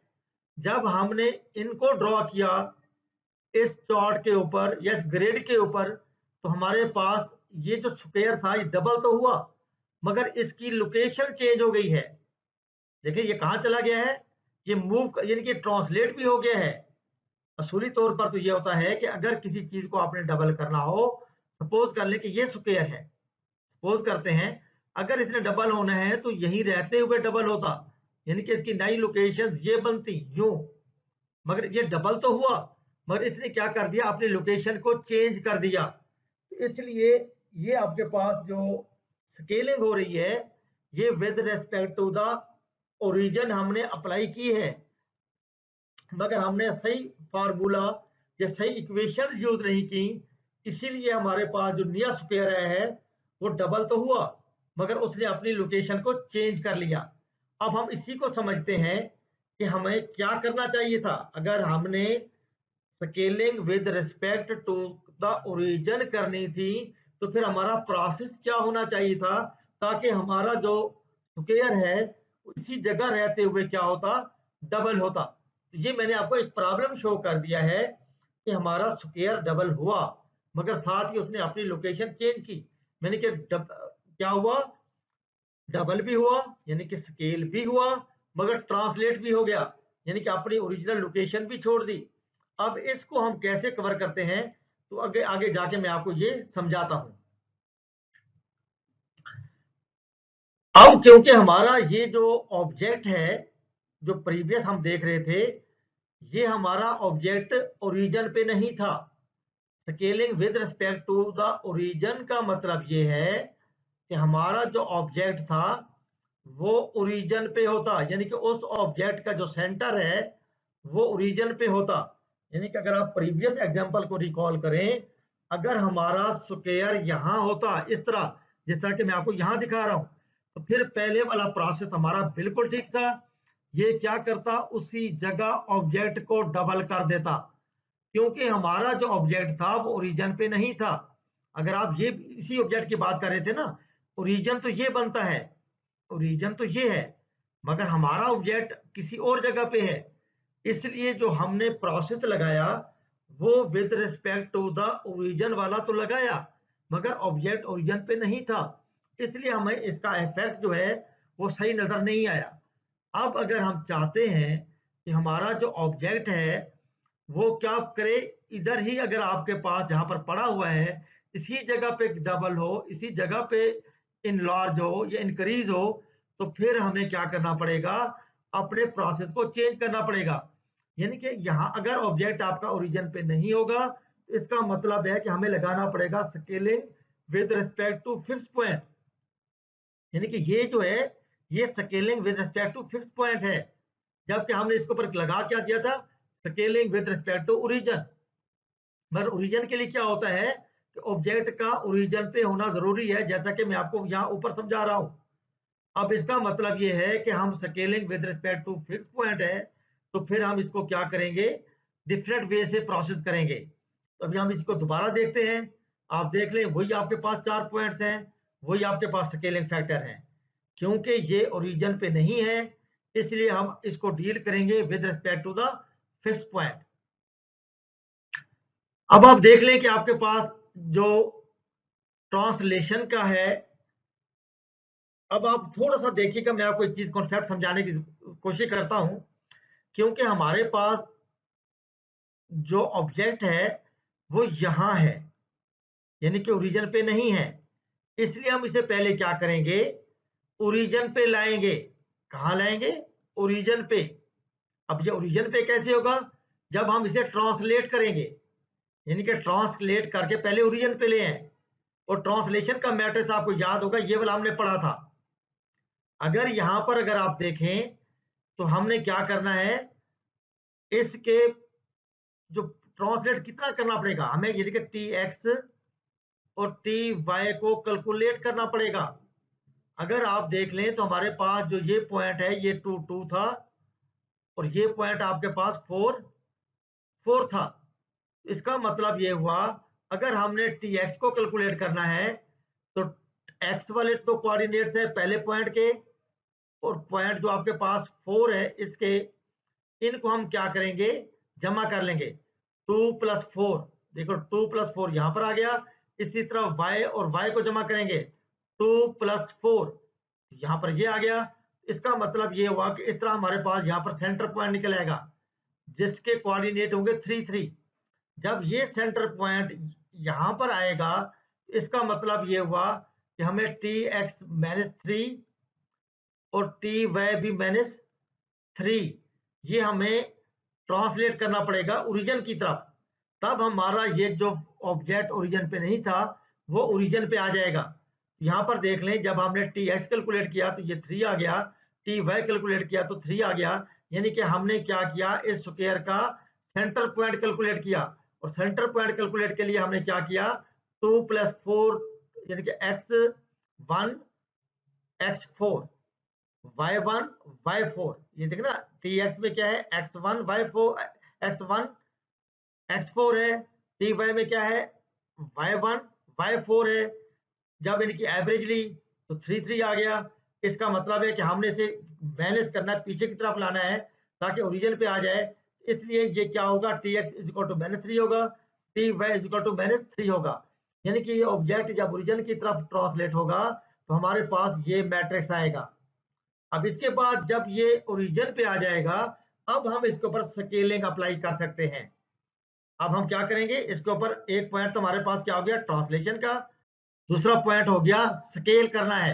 जब हमने इनको ड्रॉ किया इस चार्ट के ऊपर या इस ग्रिड के ऊपर, तो हमारे पास ये जो स्क्वायर था ये डबल तो हुआ, मगर इसकी लोकेशन चेंज हो गई है। देखिए ये कहाँ चला गया है, ये मूव यानी कि ट्रांसलेट भी हो गया है। असूली तौर पर तो ये होता है कि अगर किसी चीज को आपने डबल करना हो, सपोज कर ले कि ये स्क्वायर है, सपोज करते हैं अगर इसने डबल होना है तो यही रहते हुए डबल होता, यानी कि इसकी नई लोकेशन ये बनती यूं, मगर ये डबल तो हुआ, मगर इसने क्या कर दिया अपनी लोकेशन को चेंज कर दिया। इसलिए ये आपके पास जो स्केलिंग हो रही है ये with respect to the origin हमने अप्लाई की है, मगर हमने सही फार्मूला या सही इक्वेशन यूज नहीं की। इसीलिए हमारे पास जो नया स्क्वायर आया है वो डबल तो हुआ, मगर उसने अपनी लोकेशन को चेंज कर लिया। अब हम इसी को समझते हैं कि हमें क्या करना चाहिए था। अगर हमने scaling with respect to the origin करनी थी तो फिर हमारा प्रोसेस क्या होना चाहिए था, ताकि हमारा जो स्क्वायर है इसी जगह रहते हुए क्या होता डबल होता। ये मैंने आपको एक प्रॉब्लम शो कर दिया है कि हमारा स्क्वायर डबल हुआ, मगर साथ ही उसने अपनी लोकेशन चेंज की, मैंने कि क्या हुआ डबल भी हुआ, यानी कि स्केल भी हुआ, मगर ट्रांसलेट भी हो गया, यानी कि अपनी ओरिजिनल लोकेशन भी छोड़ दी। अब इसको हम कैसे कवर करते हैं, तो आगे आगे जाके मैं आपको ये समझाता हूं। अब क्योंकि हमारा ये जो ऑब्जेक्ट है जो प्रीवियस हम देख रहे थे, ये हमारा ऑब्जेक्ट ओरिजिन पे नहीं था, scaling with respect to the origin का मतलब ये है कि हमारा जो ऑब्जेक्ट था वो ओरिजिन पे होता, यानी कि उस ऑब्जेक्ट का जो सेंटर है वो ओरिजिन पे होता। यानी कि अगर आप प्रीवियस एग्जांपल को रिकॉल करें, अगर हमारा स्क्वायर यहाँ होता इस तरह, जिस तरह कि मैं आपको यहाँ दिखा रहा हूँ, तो फिर पहले वाला प्रोसेस हमारा बिल्कुल ठीक था। ये क्या करता, उसी जगह ऑब्जेक्ट को डबल कर देता, क्योंकि हमारा जो ऑब्जेक्ट था वो ओरिजिन पे नहीं था। अगर आप ये इसी ऑब्जेक्ट की बात कर रहे थे ना, ओरिजिन तो ये बनता है, ओरिजिन तो ये है, मगर हमारा ऑब्जेक्ट किसी और जगह पे है। इसलिए जो हमने प्रोसेस लगाया वो with respect to the origin वाला तो लगाया, मगर ऑब्जेक्ट ओरिजिन पे नहीं था, इसलिए हमें इसका इफेक्ट जो है वो सही नजर नहीं आया। अब अगर हम चाहते हैं कि हमारा जो ऑब्जेक्ट है वो क्या करे, इधर ही अगर आपके पास जहां पर पड़ा हुआ है इसी जगह पे डबल हो, इसी जगह पे इनलार्ज हो या इंक्रीज हो, तो फिर हमें क्या करना पड़ेगा, अपने प्रोसेस को चेंज करना पड़ेगा। यानी कि यहाँ अगर ऑब्जेक्ट आपका ओरिजिन पे नहीं होगा तो इसका मतलब है कि हमें लगाना पड़ेगा scaling with respect to fix point. यानी कि ये जो है ये scaling with respect to fix point है, जबकि हमने इसके ऊपर लगा क्या दिया था, scaling with respect to origin. मगर ओरिजिन के लिए क्या होता है कि ऑब्जेक्ट का ओरिजिन पे होना जरूरी है, जैसा कि मैं आपको यहाँ ऊपर समझा रहा हूँ। अब इसका मतलब ये है कि हम scaling with respect to fix point है, तो फिर हम इसको क्या करेंगे, डिफरेंट वे से प्रोसेस करेंगे। तो अभी हम इसको दोबारा देखते हैं। आप देख लें, वही आपके पास 4 पॉइंट्स हैं, वही आपके पास स्केलिंग फैक्टर है। क्योंकि ये ओरिजिन पे नहीं है इसलिए हम इसको डील करेंगे with respect to the fix point. अब आप देख लें कि आपके पास जो ट्रांसलेशन का है, अब आप थोड़ा सा देखिएगा, मैं आपको एक चीज कॉन्सेप्ट समझाने की कोशिश करता हूं। क्योंकि हमारे पास जो ऑब्जेक्ट है वो यहां है, यानी कि ओरिजिन पे नहीं है, इसलिए हम इसे पहले क्या करेंगे, ओरिजिन पे लाएंगे। कहां लाएंगे, ओरिजिन पे। अब ये ओरिजिन पे कैसे होगा, जब हम इसे ट्रांसलेट करेंगे, यानी कि ट्रांसलेट करके पहले ओरिजिन पे ले आए। और ट्रांसलेशन का मैट्रिक्स आपको याद होगा, ये वाला हमने पढ़ा था। अगर यहां पर अगर आप देखें तो हमने क्या करना है, इसके जो ट्रांसलेट कितना करना पड़ेगा हमें, यानी कि टी एक्स और टी वाई को कैलकुलेट करना पड़ेगा। अगर आप देख लें तो हमारे पास जो ये पॉइंट है ये 2 था, और ये पॉइंट आपके पास 4 था। इसका मतलब ये हुआ, अगर हमने टी एक्स को कैलकुलेट करना है तो एक्स वाले तो कोऑर्डिनेट्स है पहले पॉइंट के, और पॉइंट जो आपके पास 4 है इसके, इनको हम क्या करेंगे, जमा कर लेंगे। 2 + 4, देखो 2 + 4 यहां पर आ गया। इसी तरह y और y को जमा करेंगे, 2 + 4 यहां पर ये आ गया। इसका मतलब ये हुआ कि इस तरह हमारे पास यहाँ पर सेंटर पॉइंट निकल आएगा जिसके कोऑर्डिनेट होंगे 3 3। जब ये सेंटर पॉइंट यहां पर आएगा, इसका मतलब ये हुआ कि हमें tx-3 और ty भी -3 ये हमें ट्रांसलेट करना पड़ेगा ओरिजिन की तरफ। तब हमारा ये जो ऑब्जेक्ट ओरिजिन पे नहीं था वो ओरिजिन पे आ जाएगा। यहाँ पर देख लें, जब हमने टी एक्स कैलकुलेट किया तो ये 3 आ गया, टी वाई कैलकुलेट किया तो 3 आ गया। यानी कि हमने क्या किया, इस स्क्वायर का सेंटर पॉइंट कैलकुलेट किया, और सेंटर पॉइंट कैलकुलेट के लिए हमने क्या किया, 2 + 4 यानी कि x1 x4 y1 y4, ये देखना टी एक्स में क्या है, x1 y4 x1 x4 है, टी वाई में क्या है, y1 y4 है। जब इनकी एवरेज ली तो 3 3 आ गया। इसका मतलब है कि हमने इसे मैनेज करना है, पीछे की तरफ लाना है ताकि ओरिजिन पे आ जाए। इसलिए ये क्या होगा, टी एक्स इक्वल टू -3 होगा, टी वाई इक्वल टू -3 होगा। यानी कि ये ऑब्जेक्ट जब ओरिजिन की तरफ ट्रांसलेट होगा तो हमारे पास ये मैट्रिक्स आएगा। अब इसके बाद जब ये ओरिजिन पे आ जाएगा, अब हम इसके ऊपर स्केलिंग अप्लाई कर सकते हैं। अब हम क्या करेंगे, इसके ऊपर एक पॉइंट तो हमारे पास क्या हो गया, ट्रांसलेशन का, दूसरा पॉइंट हो गया स्केल करना है।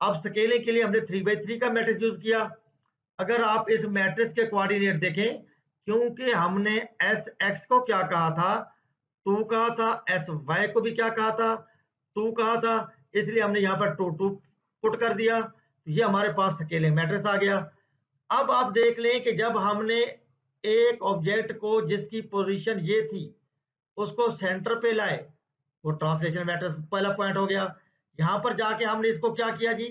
अब स्केलिंग के लिए हमने 3 × 3 का मैट्रिक्स यूज किया। अगर आप इस मैट्रिक्स के कोऑर्डिनेट देखें, क्योंकि हमने एस एक्स को क्या कहा था, 2 कहा था, एस वाई को भी क्या कहा था, 2 कहा था, इसलिए हमने यहाँ पर 2 2 पुट कर दिया। ये हमारे पास स्केलिंग मैट्रिक्स आ गया। अब आप देख लें कि जब हमने एक ऑब्जेक्ट को जिसकी पोजीशन ये थी उसको सेंटर पे लाए, वो ट्रांसलेशन मैट्रिक्स पहला पॉइंट हो गया। यहां पर जाके हमने इसको क्या किया जी,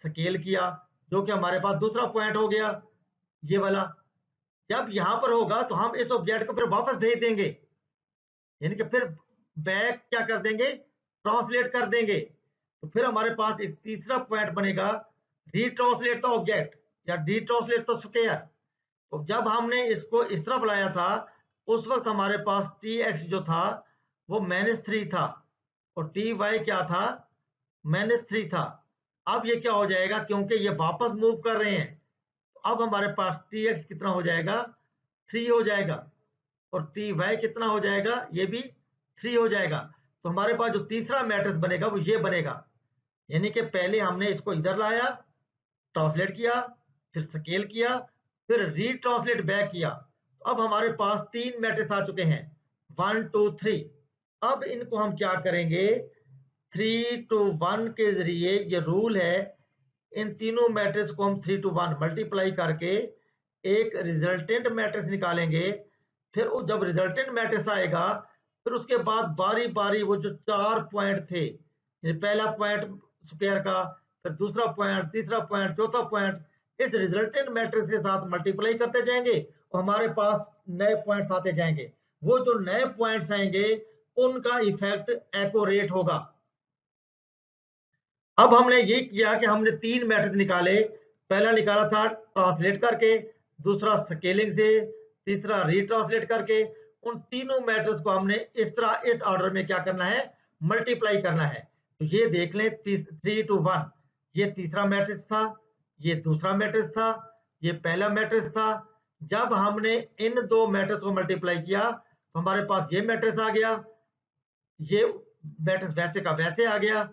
स्केल किया, जो कि हमारे पास दूसरा पॉइंट हो गया ये वाला। जब यहां पर होगा तो हम इस ऑब्जेक्ट को फिर वापस भेज देंगे, यानी कि फिर बैक क्या कर देंगे, ट्रांसलेट कर देंगे। तो फिर हमारे पास एक तीसरा पॉइंट बनेगा, रीट्रांसलेट द ऑब्जेक्ट या रीट्रांसलेट द स्क्वायर। तो जब हमने इसको इस तरफ लाया था उस वक्त हमारे पास टी एक्स जो था वो -3 था और टी वाई क्या था, -3 था। अब ये क्या हो जाएगा, क्योंकि ये वापस मूव कर रहे हैं, तो अब हमारे पास टी एक्स कितना हो जाएगा, 3 हो जाएगा, और टी वाई कितना हो जाएगा, ये भी 3 हो जाएगा। तो हमारे पास जो तीसरा मैट्रिक्स बनेगा वो ये बनेगा, यानी कि पहले हमने इसको इधर लाया, ट्रांसलेट किया, फिर स्केल किया, फिर रीट्रांसलेट बैक किया। तो अब हमारे पास 3 मैट्रिक्स आ चुके हैं, 1 2 3। अब इनको हम क्या करेंगे, 3 to 1 के जरिए, ये रूल है, इन तीनों मैट्रिक्स को हम 3 to 1 मल्टीप्लाई करके एक रिजल्टेंट मैट्रिक्स निकालेंगे। फिर जब रिजल्टेंट मैट्रिक्स आएगा फिर उसके बाद बारी बारी वो जो 4 पॉइंट थे, ये पहला पॉइंट स्क्वायर का, फिर दूसरा पॉइंट, तीसरा पॉइंट, चौथा पॉइंट, इस रिजल्टेंट मैट्रिक्स के साथ मल्टीप्लाई करते जाएंगे और हमारे पास नए पॉइंट्स आते जाएंगे। वो जो नए पॉइंट्स आएंगे उनका इफेक्ट एक्यूरेट होगा। अब हमने ये किया कि हमने 3 मैट्रिक्स निकाले, पहला निकाला था ट्रांसलेट करके, दूसरा स्केलिंग से, तीसरा रीट्रांसलेट करके। उन तीनों मैट्रिक्स को हमने इस तरह इस ऑर्डर में क्या करना है, मल्टीप्लाई करना है। तो ये देख लें 3 to 1, ये तीसरा मैट्रिक्स था, ये दूसरा मैट्रिक्स था, ये पहला मैट्रिक्स था। जब हमने इन दो मैट्रिक्स को मल्टीप्लाई किया तो हमारे पास ये मैट्रिक्स आ गया, ये मैट्रिक्स वैसे का वैसे आ गया।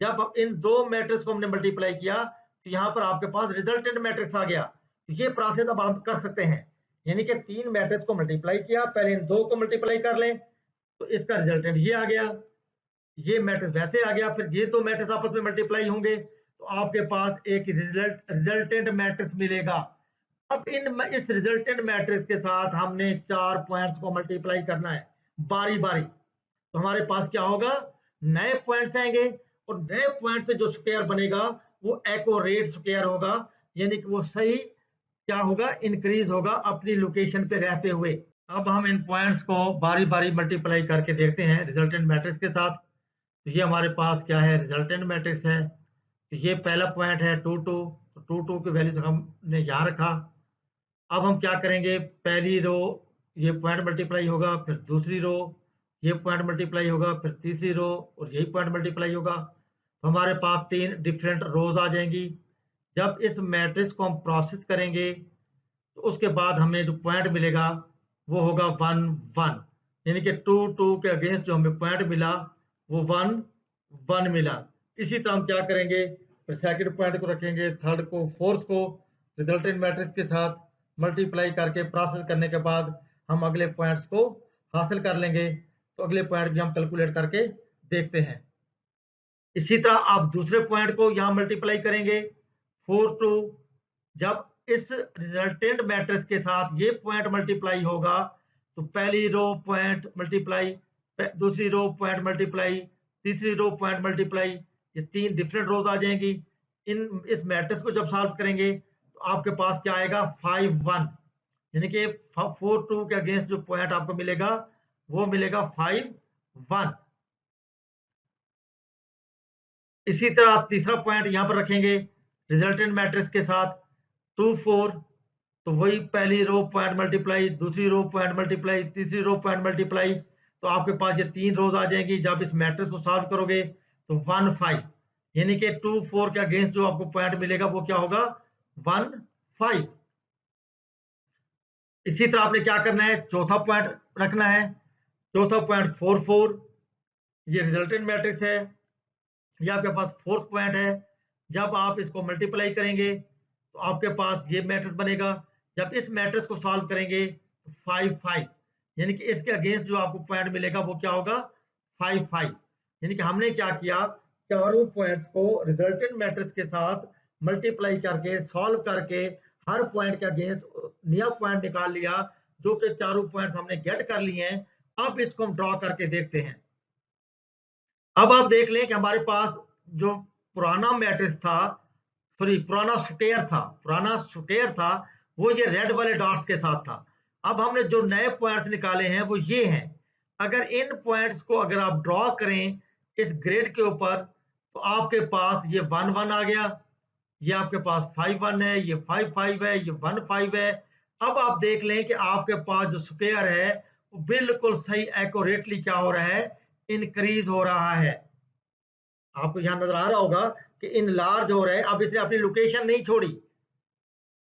जब इन दो मैट्रिक्स को हमने मल्टीप्लाई किया तो यहाँ पर आपके पास रिजल्टेंट मैट्रिक्स आ गया। तो ये प्रोसेस अब आप कर सकते हैं, यानी कि 3 मैट्रिक्स को मल्टीप्लाई किया, पहले इन दो को मल्टीप्लाई कर लें तो इसका रिजल्टेंट ये आ गया, ये मैट्रिक्स वैसे आ गया, फिर ये दो मैट्रिक्स आपस में मल्टीप्लाई होंगे तो आपके पास एक रिजल्टेंट मैट्रिक्स मिलेगा। अब इस रिजल्टेंट मैट्रिक्स के साथ हमने 4 पॉइंट्स को मल्टीप्लाई करना है बारी बारी। तो हमारे पास क्या होगा, नए पॉइंट्स आएंगे और नए पॉइंट से जो स्क्वायर बनेगा वो एक्यूरेट स्क्वायर होगा, यानी कि वो सही क्या होगा, इंक्रीज होगा अपनी लोकेशन पे रहते हुए। अब हम इन पॉइंट्स को बारी बारी मल्टीप्लाई करके देखते हैं रिजल्टेंट मैट्रिक्स के साथ। तो ये हमारे पास क्या है, रिजल्टेंट मैट्रिक्स है। तो ये पहला पॉइंट है 2 2, तो 2 2 की वैल्यू हमने यहाँ रखा। अब हम क्या करेंगे, पहली रो ये पॉइंट मल्टीप्लाई होगा, फिर दूसरी रो ये पॉइंट मल्टीप्लाई होगा, फिर तीसरी रो और यही पॉइंट मल्टीप्लाई होगा। तो हमारे पास 3 डिफरेंट रोज आ जाएंगी। जब इस मैट्रिक्स को हम प्रोसेस करेंगे तो उसके बाद हमें जो पॉइंट मिलेगा वो होगा 1 1, यानी कि 2 2 के अगेंस्ट जो हमें पॉइंट मिला वो 1 1 मिला। इसी तरह हम क्या करेंगे, फिर सेकंड पॉइंट को रखेंगे, थर्ड को, फोर्थ को रिजल्टेंट मैट्रिक्स के साथ मल्टीप्लाई करके प्रोसेस करने के बाद हम अगले पॉइंट्स को हासिल कर लेंगे। तो अगले पॉइंट भी हम कैलकुलेट करके देखते हैं। इसी तरह आप दूसरे पॉइंट को यहाँ मल्टीप्लाई करेंगे 4 2। जब इस रिजल्टेंट मैट्रिक्स के साथ ये पॉइंट मल्टीप्लाई होगा तो पहली रो पॉइंट मल्टीप्लाई, दूसरी रो पॉइंट मल्टीप्लाई, तीसरी रो पॉइंट मल्टीप्लाई, ये 3 डिफरेंट रोज आ जाएंगी। इस मैट्रिक्स को जब सॉल्व करेंगे तो आपके पास क्या आएगा, 5 1, यानी कि 4 2 के अगेंस्ट जो पॉइंट आपको मिलेगा वो मिलेगा 5 1। इसी तरह आप तीसरा पॉइंट यहाँ पर रखेंगे रिजल्टेंट मैट्रिक्स के साथ 2 4, तो वही पहली रो पॉइंट मल्टीप्लाई, दूसरी रो पॉइंट मल्टीप्लाई, तीसरी रो पॉइंट मल्टीप्लाई, तो आपके पास ये 3 रोज आ जाएंगी। जब इस मैट्रिक्स को सॉल्व करोगे तो 1 5, यानी कि 2 4 के अगेंस्ट जो आपको पॉइंट मिलेगा वो क्या होगा, 1 5। इसी तरह आपने क्या करना है, चौथा पॉइंट रखना है, चौथा पॉइंट 4 4, ये रिजल्टेंट मैट्रिक्स है, ये आपके पास फोर्थ पॉइंट है। जब आप इसको मल्टीप्लाई करेंगे तो आपके पास ये मैट्रिक्स बनेगा। जब इस मैट्रिक्स को सॉल्व करेंगे तो 5 5, यानी कि इसके अगेंस्ट जो आपको पॉइंट मिलेगा वो क्या होगा 5 5। यानी कि हमने क्या किया, चारों पॉइंट्स को रिजल्टेंट मैट्रिक्स के साथ मल्टीप्लाई करके सॉल्व करके हर पॉइंट के अगेंस्ट नया पॉइंट निकाल लिया, जो कि चारों पॉइंट्स हमने गेट कर लिए हैं। अब इसको हम ड्रॉ करके देखते हैं। अब आप देख लें कि हमारे पास जो पुराना मैट्रिक्स था, सॉरी पुराना स्क्वायर था, वो ये रेड वाले डॉट्स के साथ था। अब हमने जो नए पॉइंट्स निकाले हैं वो ये हैं। अगर इन पॉइंट्स को अगर आप ड्रॉ करें इस ग्रिड के ऊपर, तो आपके पास ये 1 1 आ गया, ये आपके पास 5 1 है, ये 5 5 है, ये 1 5 है। अब आप देख लें कि आपके पास जो स्क्वायर है वो बिल्कुल सही एक्यूरेटली क्या हो रहा है, इंक्रीज हो रहा है। आपको यहाँ नजर आ रहा होगा कि इन लार्ज हो रहे हैं। अब इसने अपनी लोकेशन नहीं छोड़ी,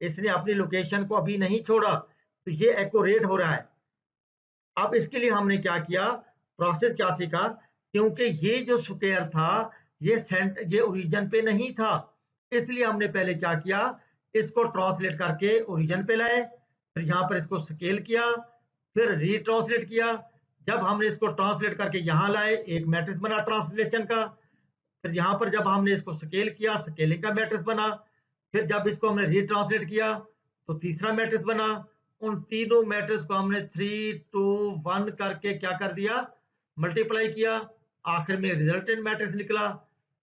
इसने अपनी लोकेशन को अभी नहीं छोड़ा, तो ये एक्यूरेट हो रहा है। अब इसके लिए हमने क्या किया, प्रोसेस क्या सीखा, क्योंकि ये जो स्क्वायर था ये ओरिजिन पे नहीं था, इसलिए हमने पहले क्या किया, इसको ट्रांसलेट करके ओरिजिन पे लाए, फिर यहाँ पर इसको स्केल किया, फिर रीट्रांसलेट किया। जब हमने इसको ट्रांसलेट करके यहाँ लाए, एक मैट्रिक्स बना ट्रांसलेशन का। फिर यहाँ पर जब हमने इसको स्केल किया, स्केलिंग का मैट्रिक्स बना। फिर जब इसको हमने रीट्रांसलेट किया तो तीसरा मैट्रिक्स बना। उन तीनों मैट्रिक्स को हमने 3 2 1 करके क्या कर दिया, मल्टीप्लाई किया। आखिर में रिजल्टेंट मैट्रिक्स निकला।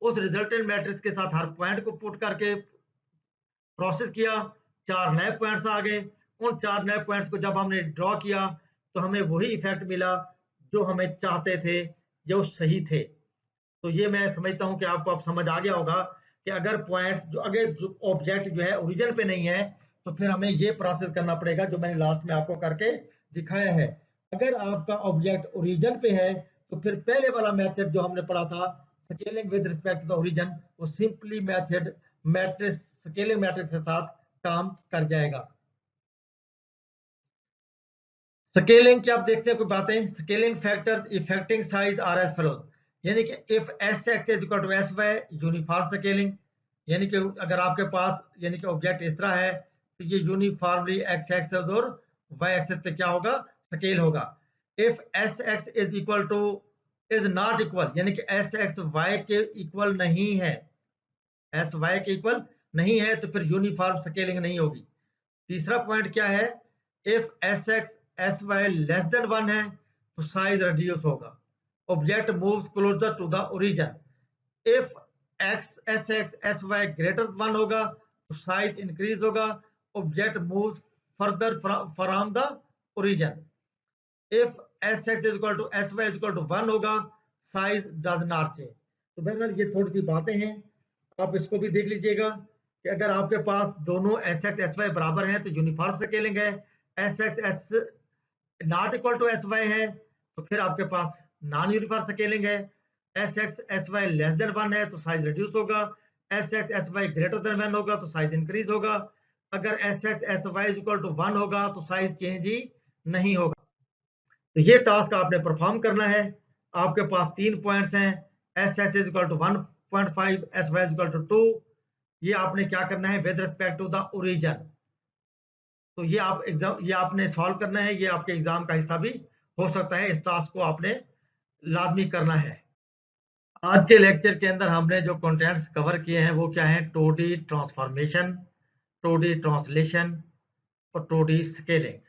उस रिजल्टेंट मैट्रिक्स के साथ हर पॉइंट को पुट करके प्रोसेस किया, 4 नए पॉइंट्स आ गए। उन 4 नए पॉइंट्स को जब हमने ड्रॉ किया तो हमें वही इफेक्ट मिला जो हमें चाहते थे, जो सही थे। तो ये मैं समझता हूँ कि आपको अब समझ आ गया होगा कि अगर पॉइंट जो अगर जो ऑब्जेक्ट जो है ओरिजिन पे नहीं है, तो फिर हमें ये प्रोसेस करना पड़ेगा जो मैंने लास्ट में आपको करके दिखाया है। अगर आपका ऑब्जेक्ट ओरिजिन पे है तो फिर पहले वाला मेथड जो हमने पढ़ा था scaling with respect to the origin, वो simply method matrix scaling matrix के साथ काम कर जाएगा। स्केलिंग की आप देखते हैं कोई बातें, scaling factor affecting size are as follows. यानी कि if s x is equal to s y uniform scaling, यानी कि अगर आपके पास यानी कि ऑब्जेक्ट इस तरह है तो ये यूनिफॉर्मली एक्स एक्सेस और वाई एक्सेस पे क्या होगा, स्केल होगा। If s x is equal two is not equal, यानी कि एस एक्स वाई के इक्वल नहीं है, एस वाई के इक्वल नहीं है, तो फिर यूनिफॉर्म स्केलिंग नहीं होगी। तीसरा पॉइंट क्या है, if s x s y less than 1 है तो साइज रिड्यूस होगा, object moves closer to the origin. If x s x s y greater 1 होगा तो साइज इंक्रीज होगा, object moves further from the origin. If s x is equal to s y is equal to 1 होगा, size does not change. तो बहरहाल ये थोड़ी सी बातें हैं, आप इसको भी देख लीजिएगा कि अगर आपके पास दोनों एस एक्स एस वाई बराबर हैं तो यूनिफॉर्म स्केलिंग है, s x s not equal to s y है तो फिर आपके पास नॉन यूनिफॉर्म स्केलिंग है। S x s y less than 1 है तो साइज रिड्यूस होगा, s x s y greater than 1 होगा तो साइज इंक्रीज होगा, अगर s x s y is equal to 1 होगा तो साइज चेंज ही नहीं होगा। तो ये टास्क आपने परफॉर्म करना है। आपके पास 3 पॉइंट्स हैं, s x is equal to 1.5, s y is equal to 2। ये आपने क्या करना है with respect to the origin. तो ये आप एग्जाम ये आपने सॉल्व करना है, ये आपके एग्जाम का हिस्सा भी हो सकता है। इस टास्क को आपने लाजमी करना है। आज के लेक्चर के अंदर हमने जो कंटेंट्स कवर किए हैं वो क्या है, 2D ट्रांसफॉर्मेशन, 2D ट्रांसलेशन और 2D स्केलिंग।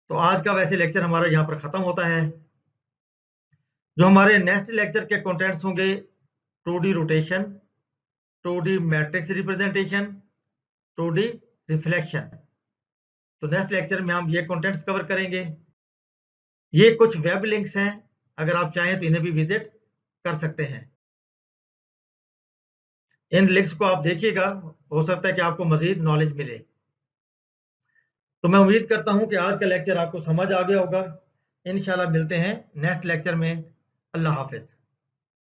तो आज का वैसे लेक्चर हमारा यहाँ पर खत्म होता है। जो हमारे नेक्स्ट लेक्चर के कंटेंट्स होंगे 2D rotation, 2D matrix representation, 2D reflection. तो नेक्स्ट लेक्चर में हम ये कंटेंट्स कवर करेंगे। ये कुछ वेब लिंक्स हैं, अगर आप चाहें तो इन्हें भी विजिट कर सकते हैं। इन लिंक्स को आप देखिएगा, हो सकता है कि आपको मजीद नॉलेज मिले। तो मैं उम्मीद करता हूं कि आज का लेक्चर आपको समझ आ गया होगा। इंशाल्लाह मिलते हैं नेक्स्ट लेक्चर में। अल्लाह हाफिज।